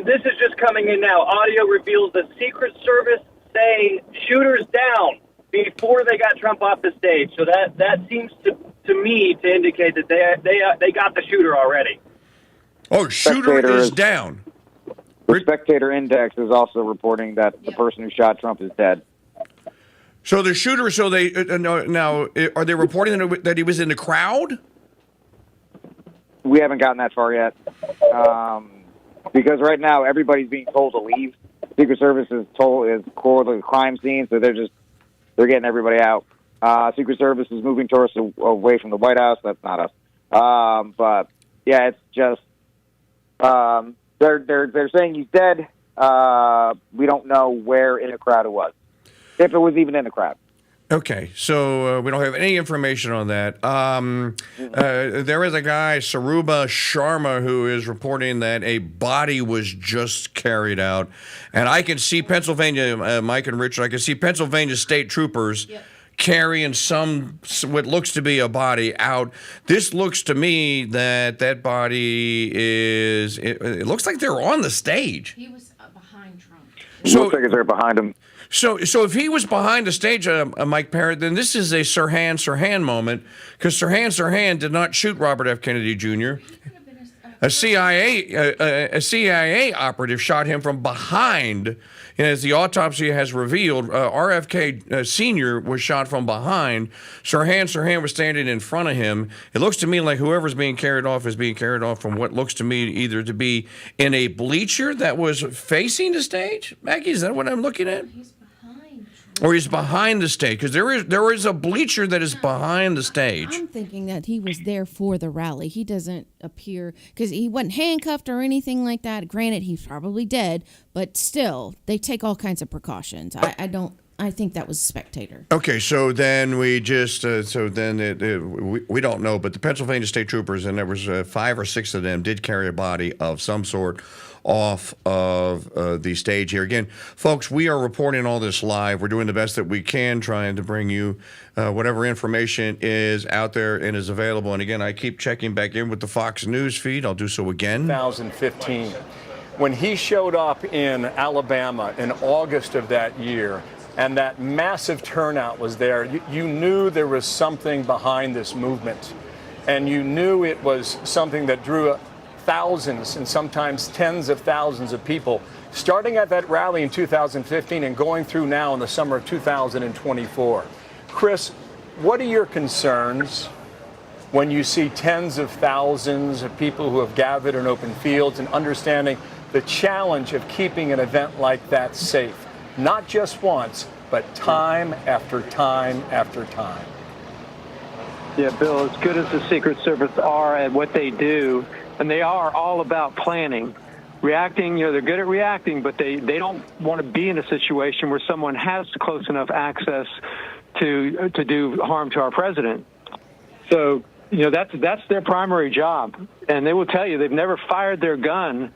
this is just coming in now. Audio reveals the Secret Service saying shooters down before they got Trump off the stage. So that seems to me to indicate that they got the shooter already. Oh, shooter is down. The Spectator Index is also reporting that the person who shot Trump is dead. So the shooter. So they now are they reporting that he was in the crowd? We haven't gotten that far yet, because right now everybody's being told to leave. Secret Service is core of the crime scene, so they're getting everybody out. Secret Service is moving tourists away from the White House. That's not us. But yeah, it's just they're saying he's dead. We don't know where in the crowd it was, if it was even in the crowd. Okay, so we don't have any information on that. There is a guy, Saruba Sharma, who is reporting that a body was just carried out. And I can see Pennsylvania, Mike and Richard, I can see Pennsylvania state troopers carrying what looks to be a body out. This looks to me that body is, it looks like they're on the stage. He was behind Trump. So, looks like they're behind him. So if he was behind the stage, Mike Parrott, then this is a Sirhan moment, because Sirhan did not shoot Robert F. Kennedy Jr. A CIA operative shot him from behind. And as the autopsy has revealed, RFK Sr. was shot from behind. Sirhan was standing in front of him. It looks to me like whoever's being carried off is being carried off from what looks to me either to be in a bleacher that was facing the stage. Maggie, is that what I'm looking at? Or he's behind the stage, because there is a bleacher that is behind the stage. I'm thinking that he was there for the rally. He doesn't appear, because he wasn't handcuffed or anything like that. Granted, he's probably dead, but still, they take all kinds of precautions. I think that was a spectator. Okay, so then we just, we don't know, but the Pennsylvania State Troopers, and there was 5 or 6 of them, did carry a body of some sort off of the stage here. Again, folks, we are reporting all this live. We're doing the best that we can, trying to bring you whatever information is out there and is available. And again, I keep checking back in with the Fox News feed. I'll do so again. 2015. When he showed up in Alabama in August of that year, and that massive turnout was there, you knew there was something behind this movement. And you knew it was something that drew thousands and sometimes tens of thousands of people, starting at that rally in 2015 and going through now in the summer of 2024. Chris, what are your concerns when you see tens of thousands of people who have gathered in open fields, and understanding the challenge of keeping an event like that safe, not just once, but time after time after time? Yeah, Bill, as good as the Secret Service are at what they do, and they are all about planning, reacting, they're good at reacting, but they don't want to be in a situation where someone has close enough access to do harm to our president. So, that's their primary job. And they will tell you they've never fired their gun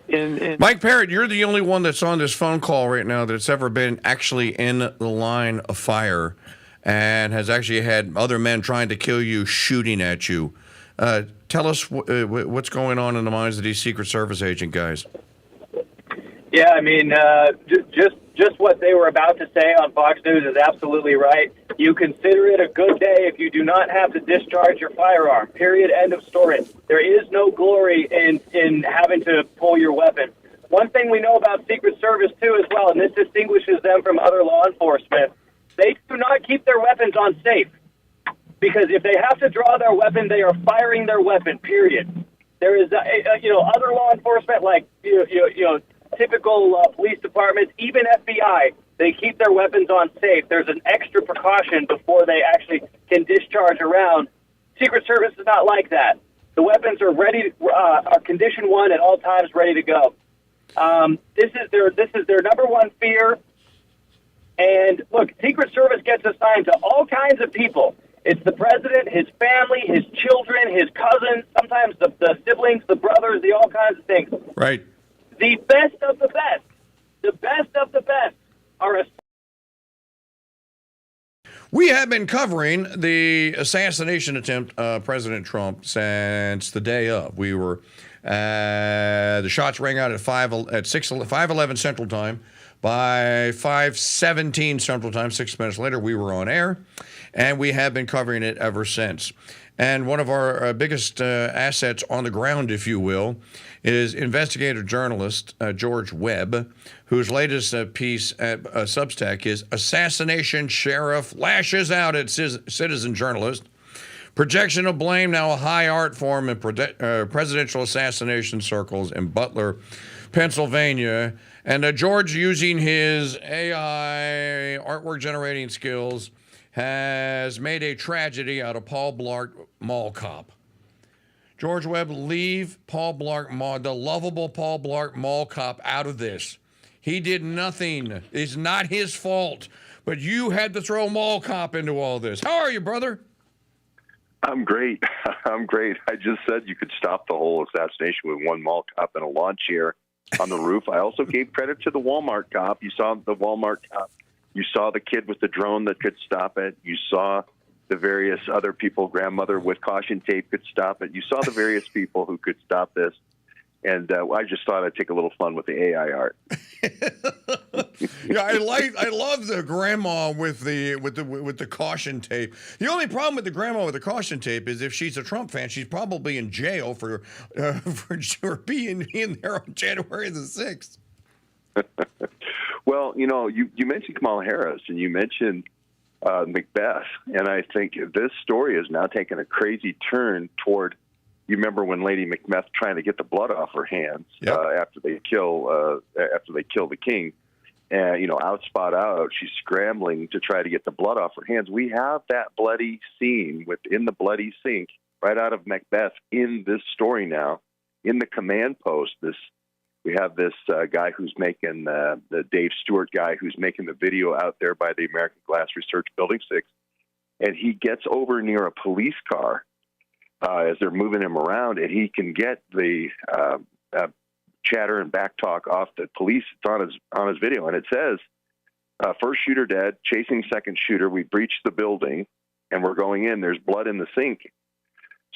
in Mike Parrott, you're the only one that's on this phone call right now that's ever been actually in the line of fire and has actually had other men trying to kill you, shooting at you. Tell us what's going on in the minds of these Secret Service agent guys. Yeah, I mean, just what they were about to say on Fox News is absolutely right. You consider it a good day if you do not have to discharge your firearm. Period. End of story. There is no glory in having to pull your weapon. One thing we know about Secret Service, too, as well, and this distinguishes them from other law enforcement, they do not keep their weapons on safe. Because if they have to draw their weapon, they are firing their weapon, period. There is, other law enforcement, like, typical police departments, even FBI, they keep their weapons on safe. There's an extra precaution before they actually can discharge a round. Secret Service is not like that. The weapons are ready, are condition 1 at all times, ready to go. This is their number one fear. And look, Secret Service gets assigned to all kinds of people. It's the president, his family, his children, his cousins, sometimes the siblings, the brothers, all kinds of things. Right. The best of the best are We have been covering the assassination attempt of President Trump since the day of. We were the shots rang out at 5:11 Central Time. By 5:17 Central Time, 6 minutes later, we were on air, and we have been covering it ever since. And one of our biggest assets on the ground, if you will, is investigative journalist George Webb, whose latest piece at Substack is Assassination Sheriff Lashes Out at Citizen Journalist. Projection of blame now a high art form in presidential assassination circles in Butler, Pennsylvania. And George, using his AI artwork generating skills, has made a tragedy out of Paul Blart Mall Cop. George Webb, leave Paul Blart the lovable Paul Blart Mall Cop out of this. He did nothing. It's not his fault. But you had to throw Mall Cop into all this. How are you, brother? I'm great. I'm great. I just said you could stop the whole assassination with one Mall Cop and a lawn chair on the roof. I also gave credit to the Walmart cop. You saw the Walmart cop. You saw the kid with the drone that could stop it. You saw the various other people, grandmother with caution tape could stop it. You saw the various people who could stop this. And I just thought I'd take a little fun with the AI art. Yeah, I love the grandma with the caution tape. The only problem with the grandma with the caution tape is if she's a Trump fan, she's probably in jail for being in there on January the 6th. Well, you mentioned Kamala Harris and you mentioned Macbeth, and I think this story has now taken a crazy turn toward. You remember when Lady Macbeth trying to get the blood off her hands after they kill the king, and outspot out, she's scrambling to try to get the blood off her hands. We have that bloody scene within the bloody sink right out of Macbeth in this story now, in the command post. We have this guy who's making the Dave Stewart guy who's making the video out there by the American Glass Research Building 6, and he gets over near a police car. As they're moving him around, and he can get the chatter and back talk off the police. It's on his video, and it says, first shooter dead, chasing second shooter. We breached the building, and we're going in. There's blood in the sink.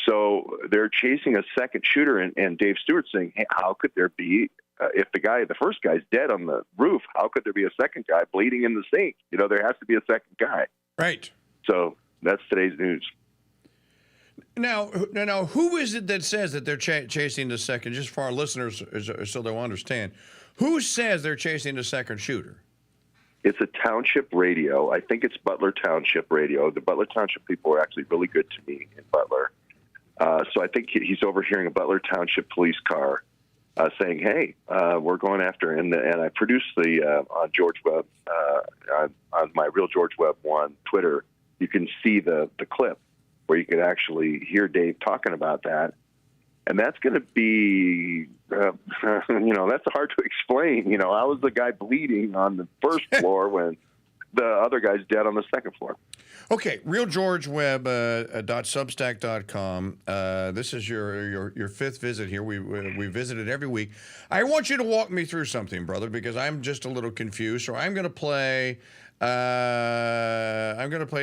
So they're chasing a second shooter, and Dave Stewart's saying, hey, how could there be, if the first guy's dead on the roof, how could there be a second guy bleeding in the sink? There has to be a second guy. Right. So that's today's news. Now, who is it that says that they're chasing the second? Just for our listeners, so they'll understand, who says they're chasing the second shooter? It's a township radio. I think it's Butler Township Radio. The Butler Township people are actually really good to me in Butler. So I think he's overhearing a Butler Township police car saying, "Hey, we're going after." And I produced on George Webb on my Real George Webb 1 Twitter. You can see the clip where you could actually hear Dave talking about that. And that's going to be, that's hard to explain. How is the guy bleeding on the first floor when the other guy's dead on the second floor? Okay, realgeorgewebb.substack.com. This is your fifth visit here. We visited every week. I want you to walk me through something, brother, because I'm just a little confused. So I'm going to play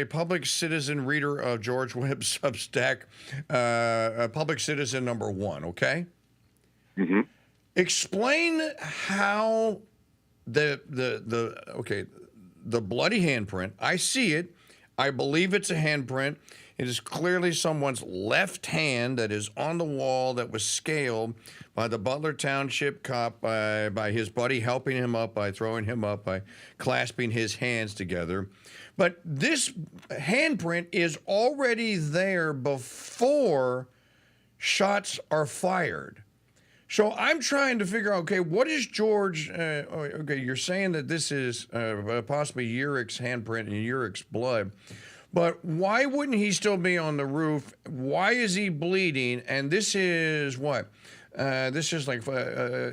Public Citizen Reader of George Webb Substack, Public Citizen number 1, okay? Mm-hmm. Explain how the bloody handprint, I see it. I believe it's a handprint. It is clearly someone's left hand that is on the wall that was scaled by the Butler Township cop, by his buddy helping him up, by throwing him up, by clasping his hands together. But this handprint is already there before shots are fired. So I'm trying to figure out, okay, what is George, okay, you're saying that this is possibly Urich's handprint and Urich's blood, but why wouldn't he still be on the roof? Why is he bleeding? And this is what? This is like,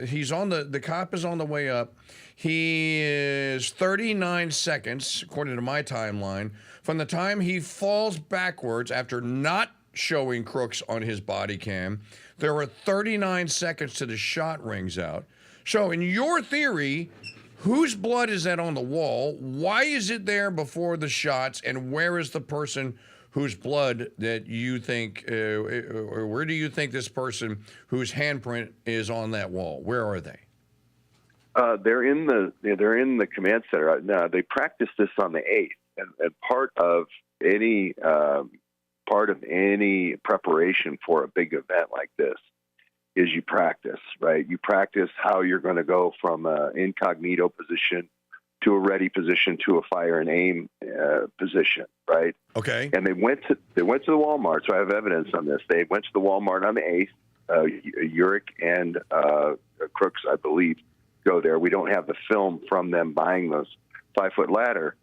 he's on the cop is on the way up. He is 39 seconds, according to my timeline, from the time he falls backwards after not showing crooks on his body cam. There were 39 seconds till the shot rings out. So in your theory, whose blood is that on the wall? Why is it there before the shots? And where is the person whose blood that you think, or where do you think this person whose handprint is on that wall? Where are they? They're in the command center. Now, they practice this on the 8th, and part of any preparation for a big event like this is you practice, right? You practice how you're going to go from an incognito position to a ready position to a fire and aim position, right? Okay. And they went to the Walmart, so I have evidence on this. They went to the Walmart on the 8th. Urich and Crooks, I believe, go there. We don't have the film from them buying those 5-foot ladder,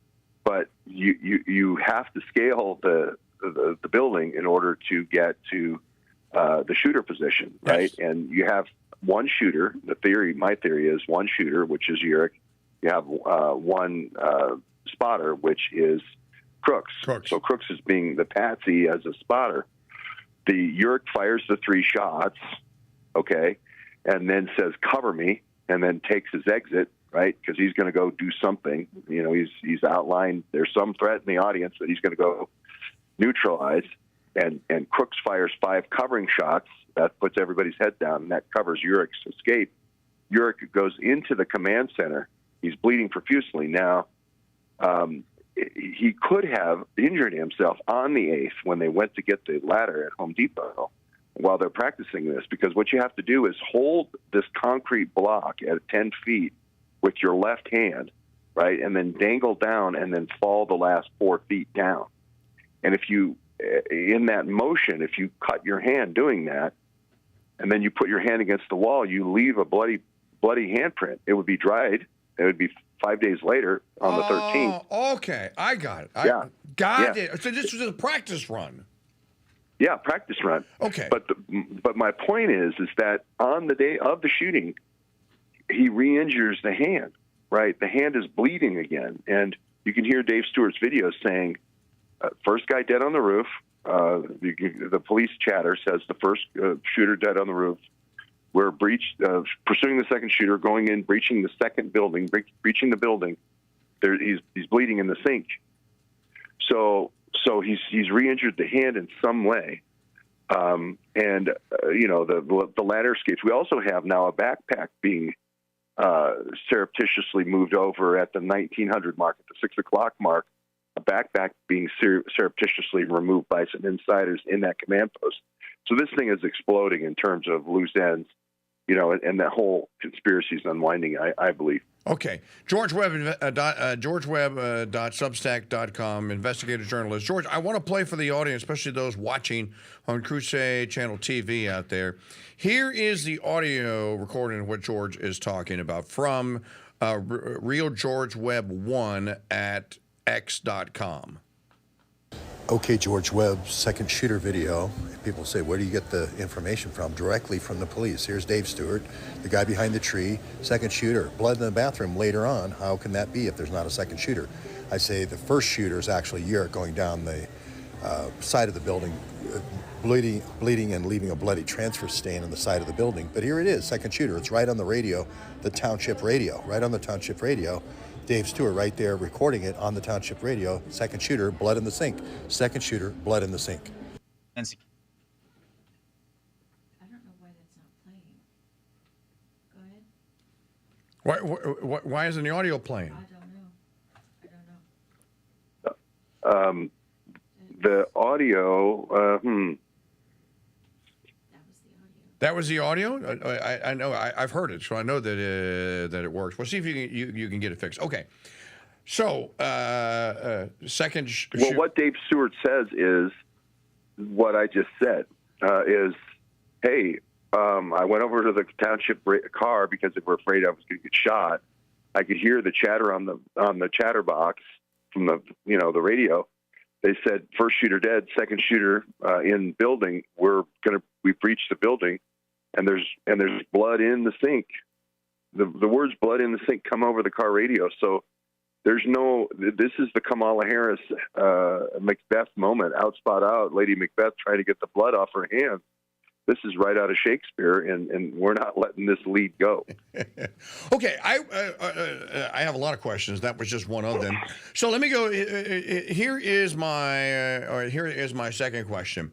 but you have to scale the building in order to get to the shooter position, right? Yes. And you have one shooter. My theory is one shooter, which is Urich. You have one spotter, which is Crooks. So Crooks is being the patsy as a spotter. The Urich fires the 3 shots, okay, and then says, "Cover me," and then takes his exit, right? Because he's going to go do something. He's outlined. There's some threat in the audience that he's going to go neutralize, and Crooks fires 5 covering shots. That puts everybody's head down, and that covers Urich's escape. Urick goes into the command center. He's bleeding profusely. Now, he could have injured himself on the 8th when they went to get the ladder at Home Depot while they're practicing this, because what you have to do is hold this concrete block at 10 feet with your left hand, right, and then dangle down and then fall the last 4 feet down. And if you, in that motion, if you cut your hand doing that, and then you put your hand against the wall, you leave a bloody handprint. It would be dried. It would be 5 days later on the 13th. Okay, I got it. Yeah. It. So this was a practice run. Yeah, practice run. Okay. But my point is that on the day of the shooting, he re-injures the hand, right? The hand is bleeding again. And you can hear Dave Stewart's video saying, first guy dead on the roof. The police chatter says the first shooter dead on the roof. We're pursuing the second shooter, going in, breaching the second building, breaching the building. He's bleeding in the sink. So he's re-injured the hand in some way. The ladder escapes. We also have now a backpack being surreptitiously moved over at the 1900 mark, at the 6 o'clock mark, a backpack being surreptitiously removed by some insiders in that command post. So this thing is exploding in terms of loose ends, and that whole conspiracy is unwinding, I believe. Okay. George Webb, GeorgeWebb.substack.com, investigative journalist. George, I want to play for the audience, especially those watching on Crusade Channel TV out there. Here is the audio recording of what George is talking about from Real George Webb 1 at x.com. Okay, George Webb's second shooter video. People say, where do you get the information from? Directly from the police. Here's Dave Stewart, the guy behind the tree, second shooter. Blood in the bathroom later on. How can that be if there's not a second shooter? I say the first shooter is actually Urick going down the side of the building, bleeding and leaving a bloody transfer stain on the side of the building. But here it is, second shooter. It's right on the radio, the township radio, right on the township radio. Dave Stewart right there recording it on the township radio. Second shooter, blood in the sink. Second shooter, blood in the sink. I don't know why that's not playing. Go ahead. Why isn't the audio playing? I don't know. The audio, That was the audio? I know. I've heard it, so I know that it works. We'll see if you can get it fixed. Okay. So, second... Well, what Dave Stewart says is what I just said, is, hey, I went over to the township car because they were afraid I was going to get shot. I could hear the chatter on the chatter box from the radio. They said, first shooter dead, second shooter in building. We breached the building. And there's blood in the sink. The words "blood in the sink" come over the car radio. So this is the Kamala Harris Macbeth moment. Out, spot out, Lady Macbeth trying to get the blood off her hands. This is right out of Shakespeare, and we're not letting this lead go. Okay, I have a lot of questions. That was just one of them. So let me go. Here is my second question.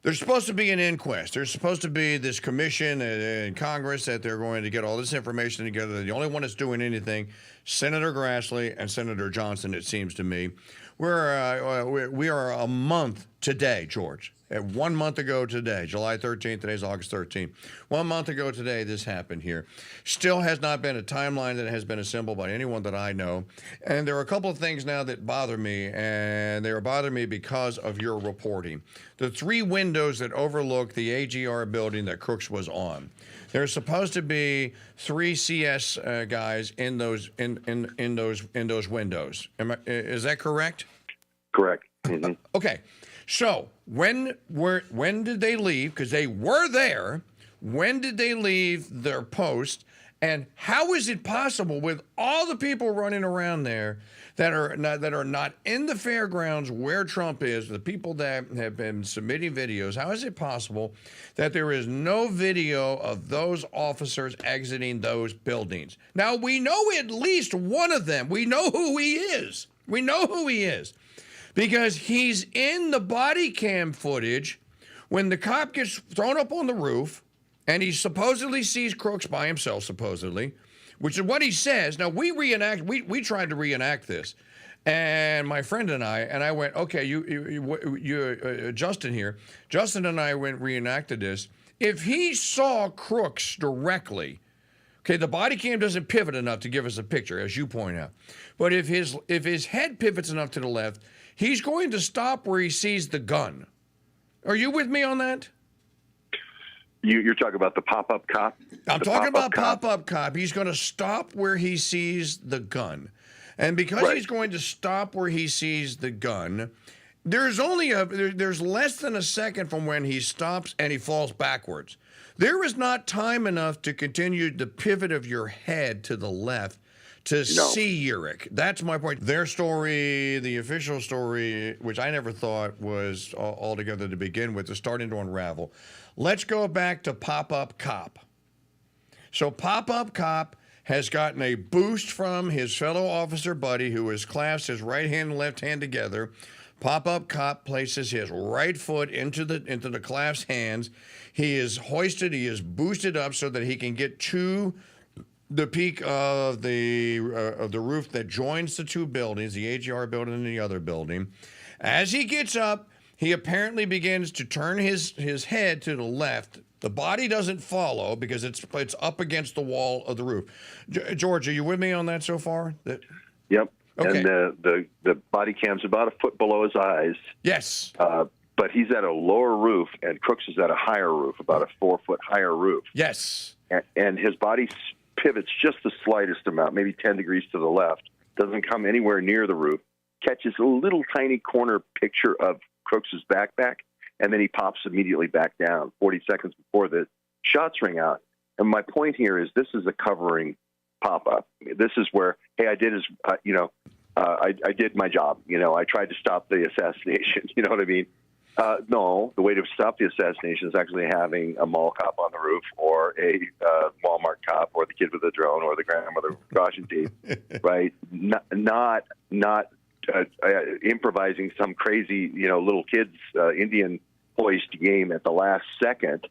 There's supposed to be an inquest. There's supposed to be this commission in Congress that they're going to get all this information together. The only one that's doing anything, Senator Grassley and Senator Johnson, it seems to me. We are a month today, George. 1 month ago today, July 13th, today's August 13th. 1 month ago today, this happened here. Still has not been a timeline that has been assembled by anyone that I know. And there are a couple of things now that bother me, and they are bothering me because of your reporting. The 3 windows that overlook the AGR building that Crooks was on. There's supposed to be 3 CS guys in those windows. Is that correct? Correct. Mm-hmm. Okay. So when did they leave? Because they were there. When did they leave their post? And how is it possible with all the people running around there that are not in the fairgrounds where Trump is, the people that have been submitting videos, how is it possible that there is no video of those officers exiting those buildings? Now, we know at least one of them. We know who he is. Because he's in the body cam footage when the cop gets thrown up on the roof and he supposedly sees Crooks by himself, supposedly, which is what he says. Now, we tried to reenact this, and my friend and I went, okay, Justin here. Justin and I reenacted this. If he saw Crooks directly, okay, the body cam doesn't pivot enough to give us a picture, as you point out. But if his head pivots enough to the left, he's going to stop where he sees the gun. Are you with me on that? You're talking about the pop-up cop? I'm talking about pop-up cop. He's going to stop where he sees the gun. And because he's going to stop where he sees the gun, there's less than a second from when he stops and he falls backwards. There is not time enough to continue the pivot of your head to the left to see Urich. That's my point. Their story, the official story, which I never thought was altogether to begin with, is starting to unravel. Let's go back to Pop-Up Cop. So Pop-Up Cop has gotten a boost from his fellow officer buddy who has clasped his right hand and left hand together. Pop-Up Cop places his right foot into the clasped hands. He is hoisted, he is boosted up so that he can get to the peak of the roof that joins the two buildings, the AGR building and the other building. As he gets up, he apparently begins to turn his head to the left. The body doesn't follow because it's up against the wall of the roof. George, are you with me on that so far? Yep. Okay. And the body cam's about a foot below his eyes. Yes. But he's at a lower roof, and Crooks is at a higher roof, about a 4-foot higher roof. Yes. And his body pivots just the slightest amount, maybe 10 degrees to the left, doesn't come anywhere near the roof, catches a little tiny corner picture of Crooks's backpack, and then he pops immediately back down 40 seconds before the shots ring out. And my point here is this is a covering pop-up. This is where, hey, I did I did my job. I tried to stop the assassination. You know what I mean? No, the way to stop the assassination is actually having a mall cop on the roof, or a Walmart cop, or the kid with the drone, or the grandmother with caution tape, right? Not improvising some crazy, little kids Indian hoist game at the last second,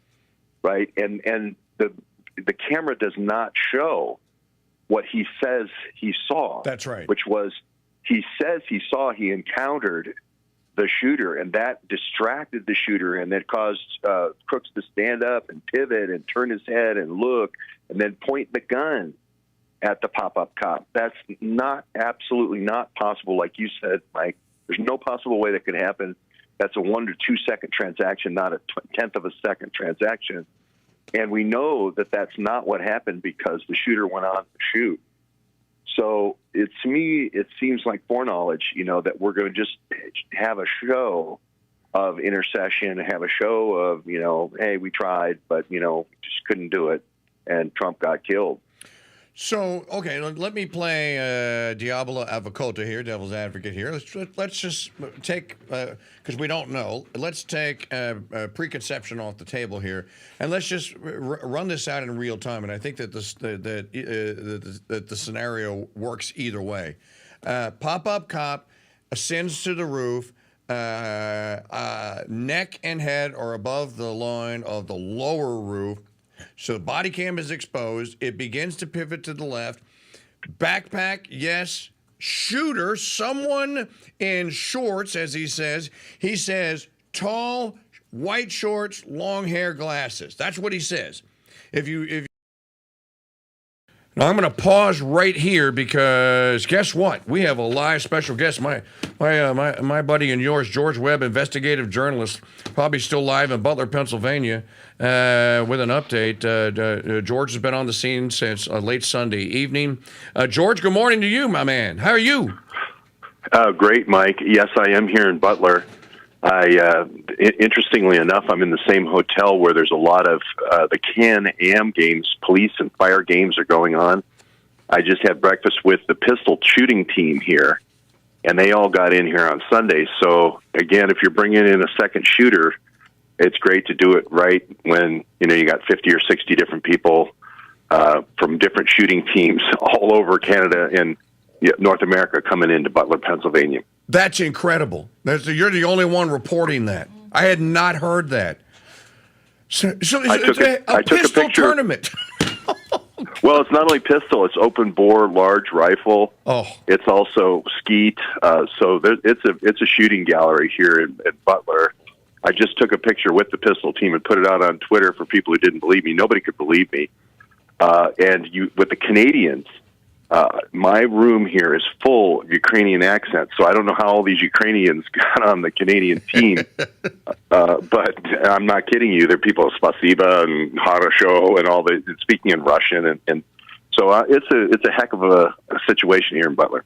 right? And the camera does not show what he says he saw. That's right. Which was, he says he encountered the shooter, and that distracted the shooter, and that caused Crooks to stand up and pivot and turn his head and look, and then point the gun at the pop-up cop. That's absolutely not possible, like you said, Mike. There's no possible way that could happen. That's a 1 to 2 second transaction, not a tenth of a second transaction. And we know that that's not what happened because the shooter went on to shoot. So to me, it seems like foreknowledge, that we're going to just have a show of intercession, have a show of, hey, we tried, but, just couldn't do it. And Trump got killed. So, okay, let me play Diablo Avocata here, devil's advocate here. Let's just take, because we don't know, let's take preconception off the table here, and let's just run this out in real time. And I think that the scenario works either way. Pop-up cop ascends to the roof. Neck and head are above the line of the lower roof. So the body cam is exposed. It begins to pivot to the left. Backpack, yes. Shooter, someone in shorts, as he says. He says, tall, white shorts, long hair, glasses. That's what he says. Now, I'm going to pause right here because guess what? We have a live special guest. My buddy and yours, George Webb, investigative journalist, probably still live in Butler, Pennsylvania, with an update. George has been on the scene since late Sunday evening. George, good morning to you, my man. How are you? Great, Mike. Yes, I am here in Butler. Interestingly enough, I'm in the same hotel where there's a lot of the Can-Am games, police and fire games are going on. I just had breakfast with the pistol shooting team here, and they all got in here on Sunday. So, again, if you're bringing in a second shooter, it's great to do it right when, you got 50 or 60 different people from different shooting teams all over Canada and North America coming into Butler, Pennsylvania. That's incredible. You're the only one reporting that. I had not heard that. So I took a pistol picture. tournament. Well, it's not only pistol; it's open bore, large rifle. Oh, it's also skeet. So it's a shooting gallery here in Butler. I just took a picture with the pistol team and put it out on Twitter for people who didn't believe me. Nobody could believe me. With the Canadians, my room here is full of Ukrainian accents, so I don't know how all these Ukrainians got on the Canadian team. But I'm not kidding you. There are people, spasiba and harasho and all the speaking in Russian, and so it's a heck of a situation here in Butler.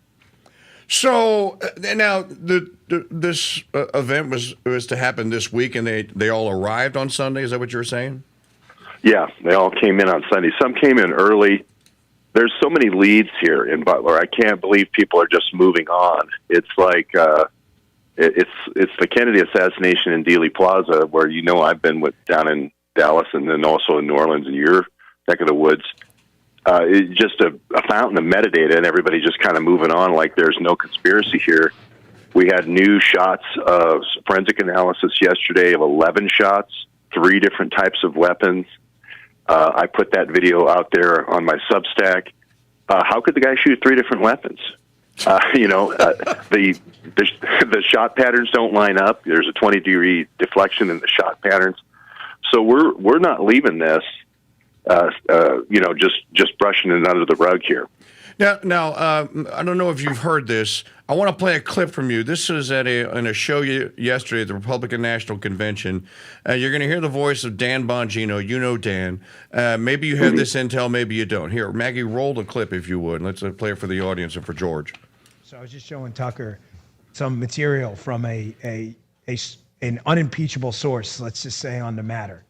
So now this event was to happen this week, and they all arrived on Sunday. Is that what you were saying? Yeah, they all came in on Sunday. Some came in early. There's so many leads here in Butler. I can't believe people are just moving on. It's like it's the Kennedy assassination in Dealey Plaza, where I've been down in Dallas and then also in New Orleans in your neck of the woods. It's just a fountain of metadata, and everybody's just kind of moving on like there's no conspiracy here. We had new shots of forensic analysis yesterday of 11 shots, 3 different types of weapons. I put that video out there on my Substack. How could the guy shoot 3 different weapons? The shot patterns don't line up. There's a 20-degree deflection in the shot patterns. So we're not leaving this, just brushing it under the rug here. Now, I don't know if you've heard this. I want to play a clip from you. This is in a show yesterday at the Republican National Convention. You're going to hear the voice of Dan Bongino. You know Dan. Maybe you have this intel, maybe you don't. Here, Maggie, roll the clip if you would. Let's play it for the audience and for George. So I was just showing Tucker some material from an unimpeachable source, let's just say, on the matter.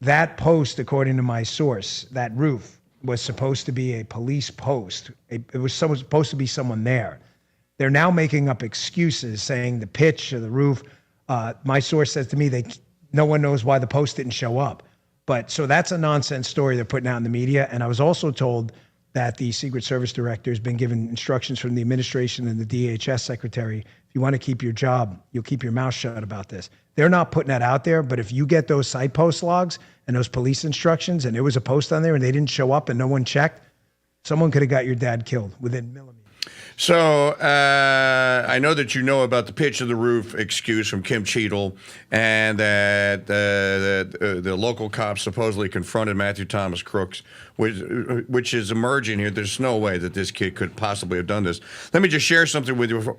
That post, according to my source, that roof, was supposed to be a police post. It was supposed to be someone there. They're now making up excuses, saying the pitch of the roof. My source says to me no one knows why the post didn't show up. So that's a nonsense story they're putting out in the media. And I was also told that the Secret Service director has been given instructions from the administration and the DHS secretary. If you want to keep your job, you'll keep your mouth shut about this. They're not putting that out there, but if you get those site post logs and those police instructions, and there was a post on there and they didn't show up and no one checked, someone could have got your dad killed within millimeters. So I know that you know about the pitch of the roof excuse from Kim Cheadle, and that the local cops supposedly confronted Matthew Thomas Crooks, which is emerging here. There's no way that this kid could possibly have done this. Let me just share something with you,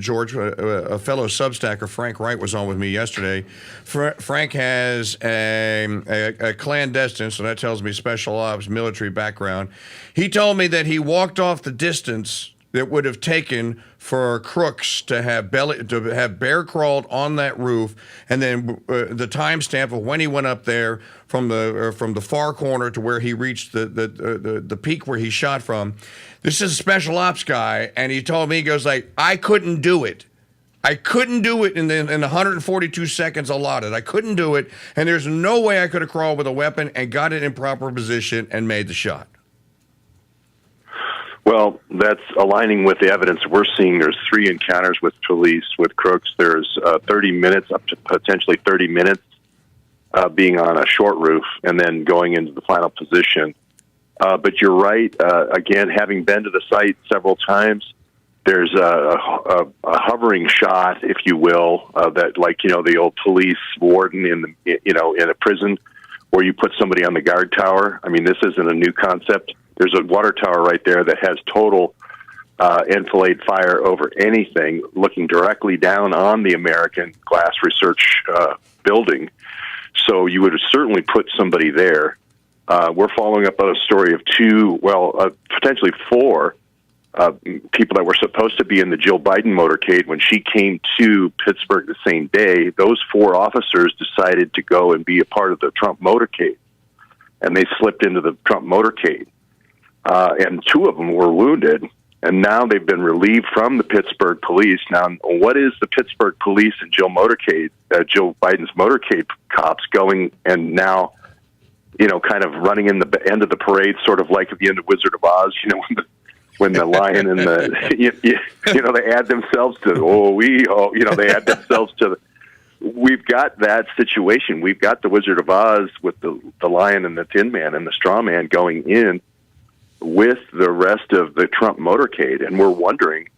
George. A fellow Substacker, Frank Wright, was on with me yesterday. Frank has a clandestine, so that tells me special ops, military background. He told me that he walked off the distance that would have taken for Crooks to have bear crawled on that roof, and then the timestamp of when he went up there from the far corner to where he reached the peak where he shot from. This is a special ops guy, and he told me, he goes like, I couldn't do it. I couldn't do it in the 142 seconds allotted. I couldn't do it, and there's no way I could have crawled with a weapon and got it in proper position and made the shot. Well, that's aligning with the evidence we're seeing. There's 3 encounters with police, with Crooks. There's 30 minutes, up to potentially 30 minutes, being on a short roof and then going into the final position. But you're right. Again, having been to the site several times, there's a hovering shot, if you will, that, like, the old police warden in a prison where you put somebody on the guard tower. I mean, this isn't a new concept. There's a water tower right there that has total enfilade fire over anything, looking directly down on the American Glass Research building. So you would have certainly put somebody there. We're following up on a story of 2, potentially 4 people that were supposed to be in the Jill Biden motorcade when she came to Pittsburgh the same day. Those 4 officers decided to go and be a part of the Trump motorcade, and they slipped into the Trump motorcade. And 2 of them were wounded, and now they've been relieved from the Pittsburgh police. Now, what is the Pittsburgh police and Jill Biden's motorcade cops going and now, kind of running in the end of the parade, sort of like at the end of Wizard of Oz, when the lion and the, they add themselves to, they add themselves to we've got that situation. We've got the Wizard of Oz with the Lion and the Tin Man and the Straw Man going in with the rest of the Trump motorcade, and we're wondering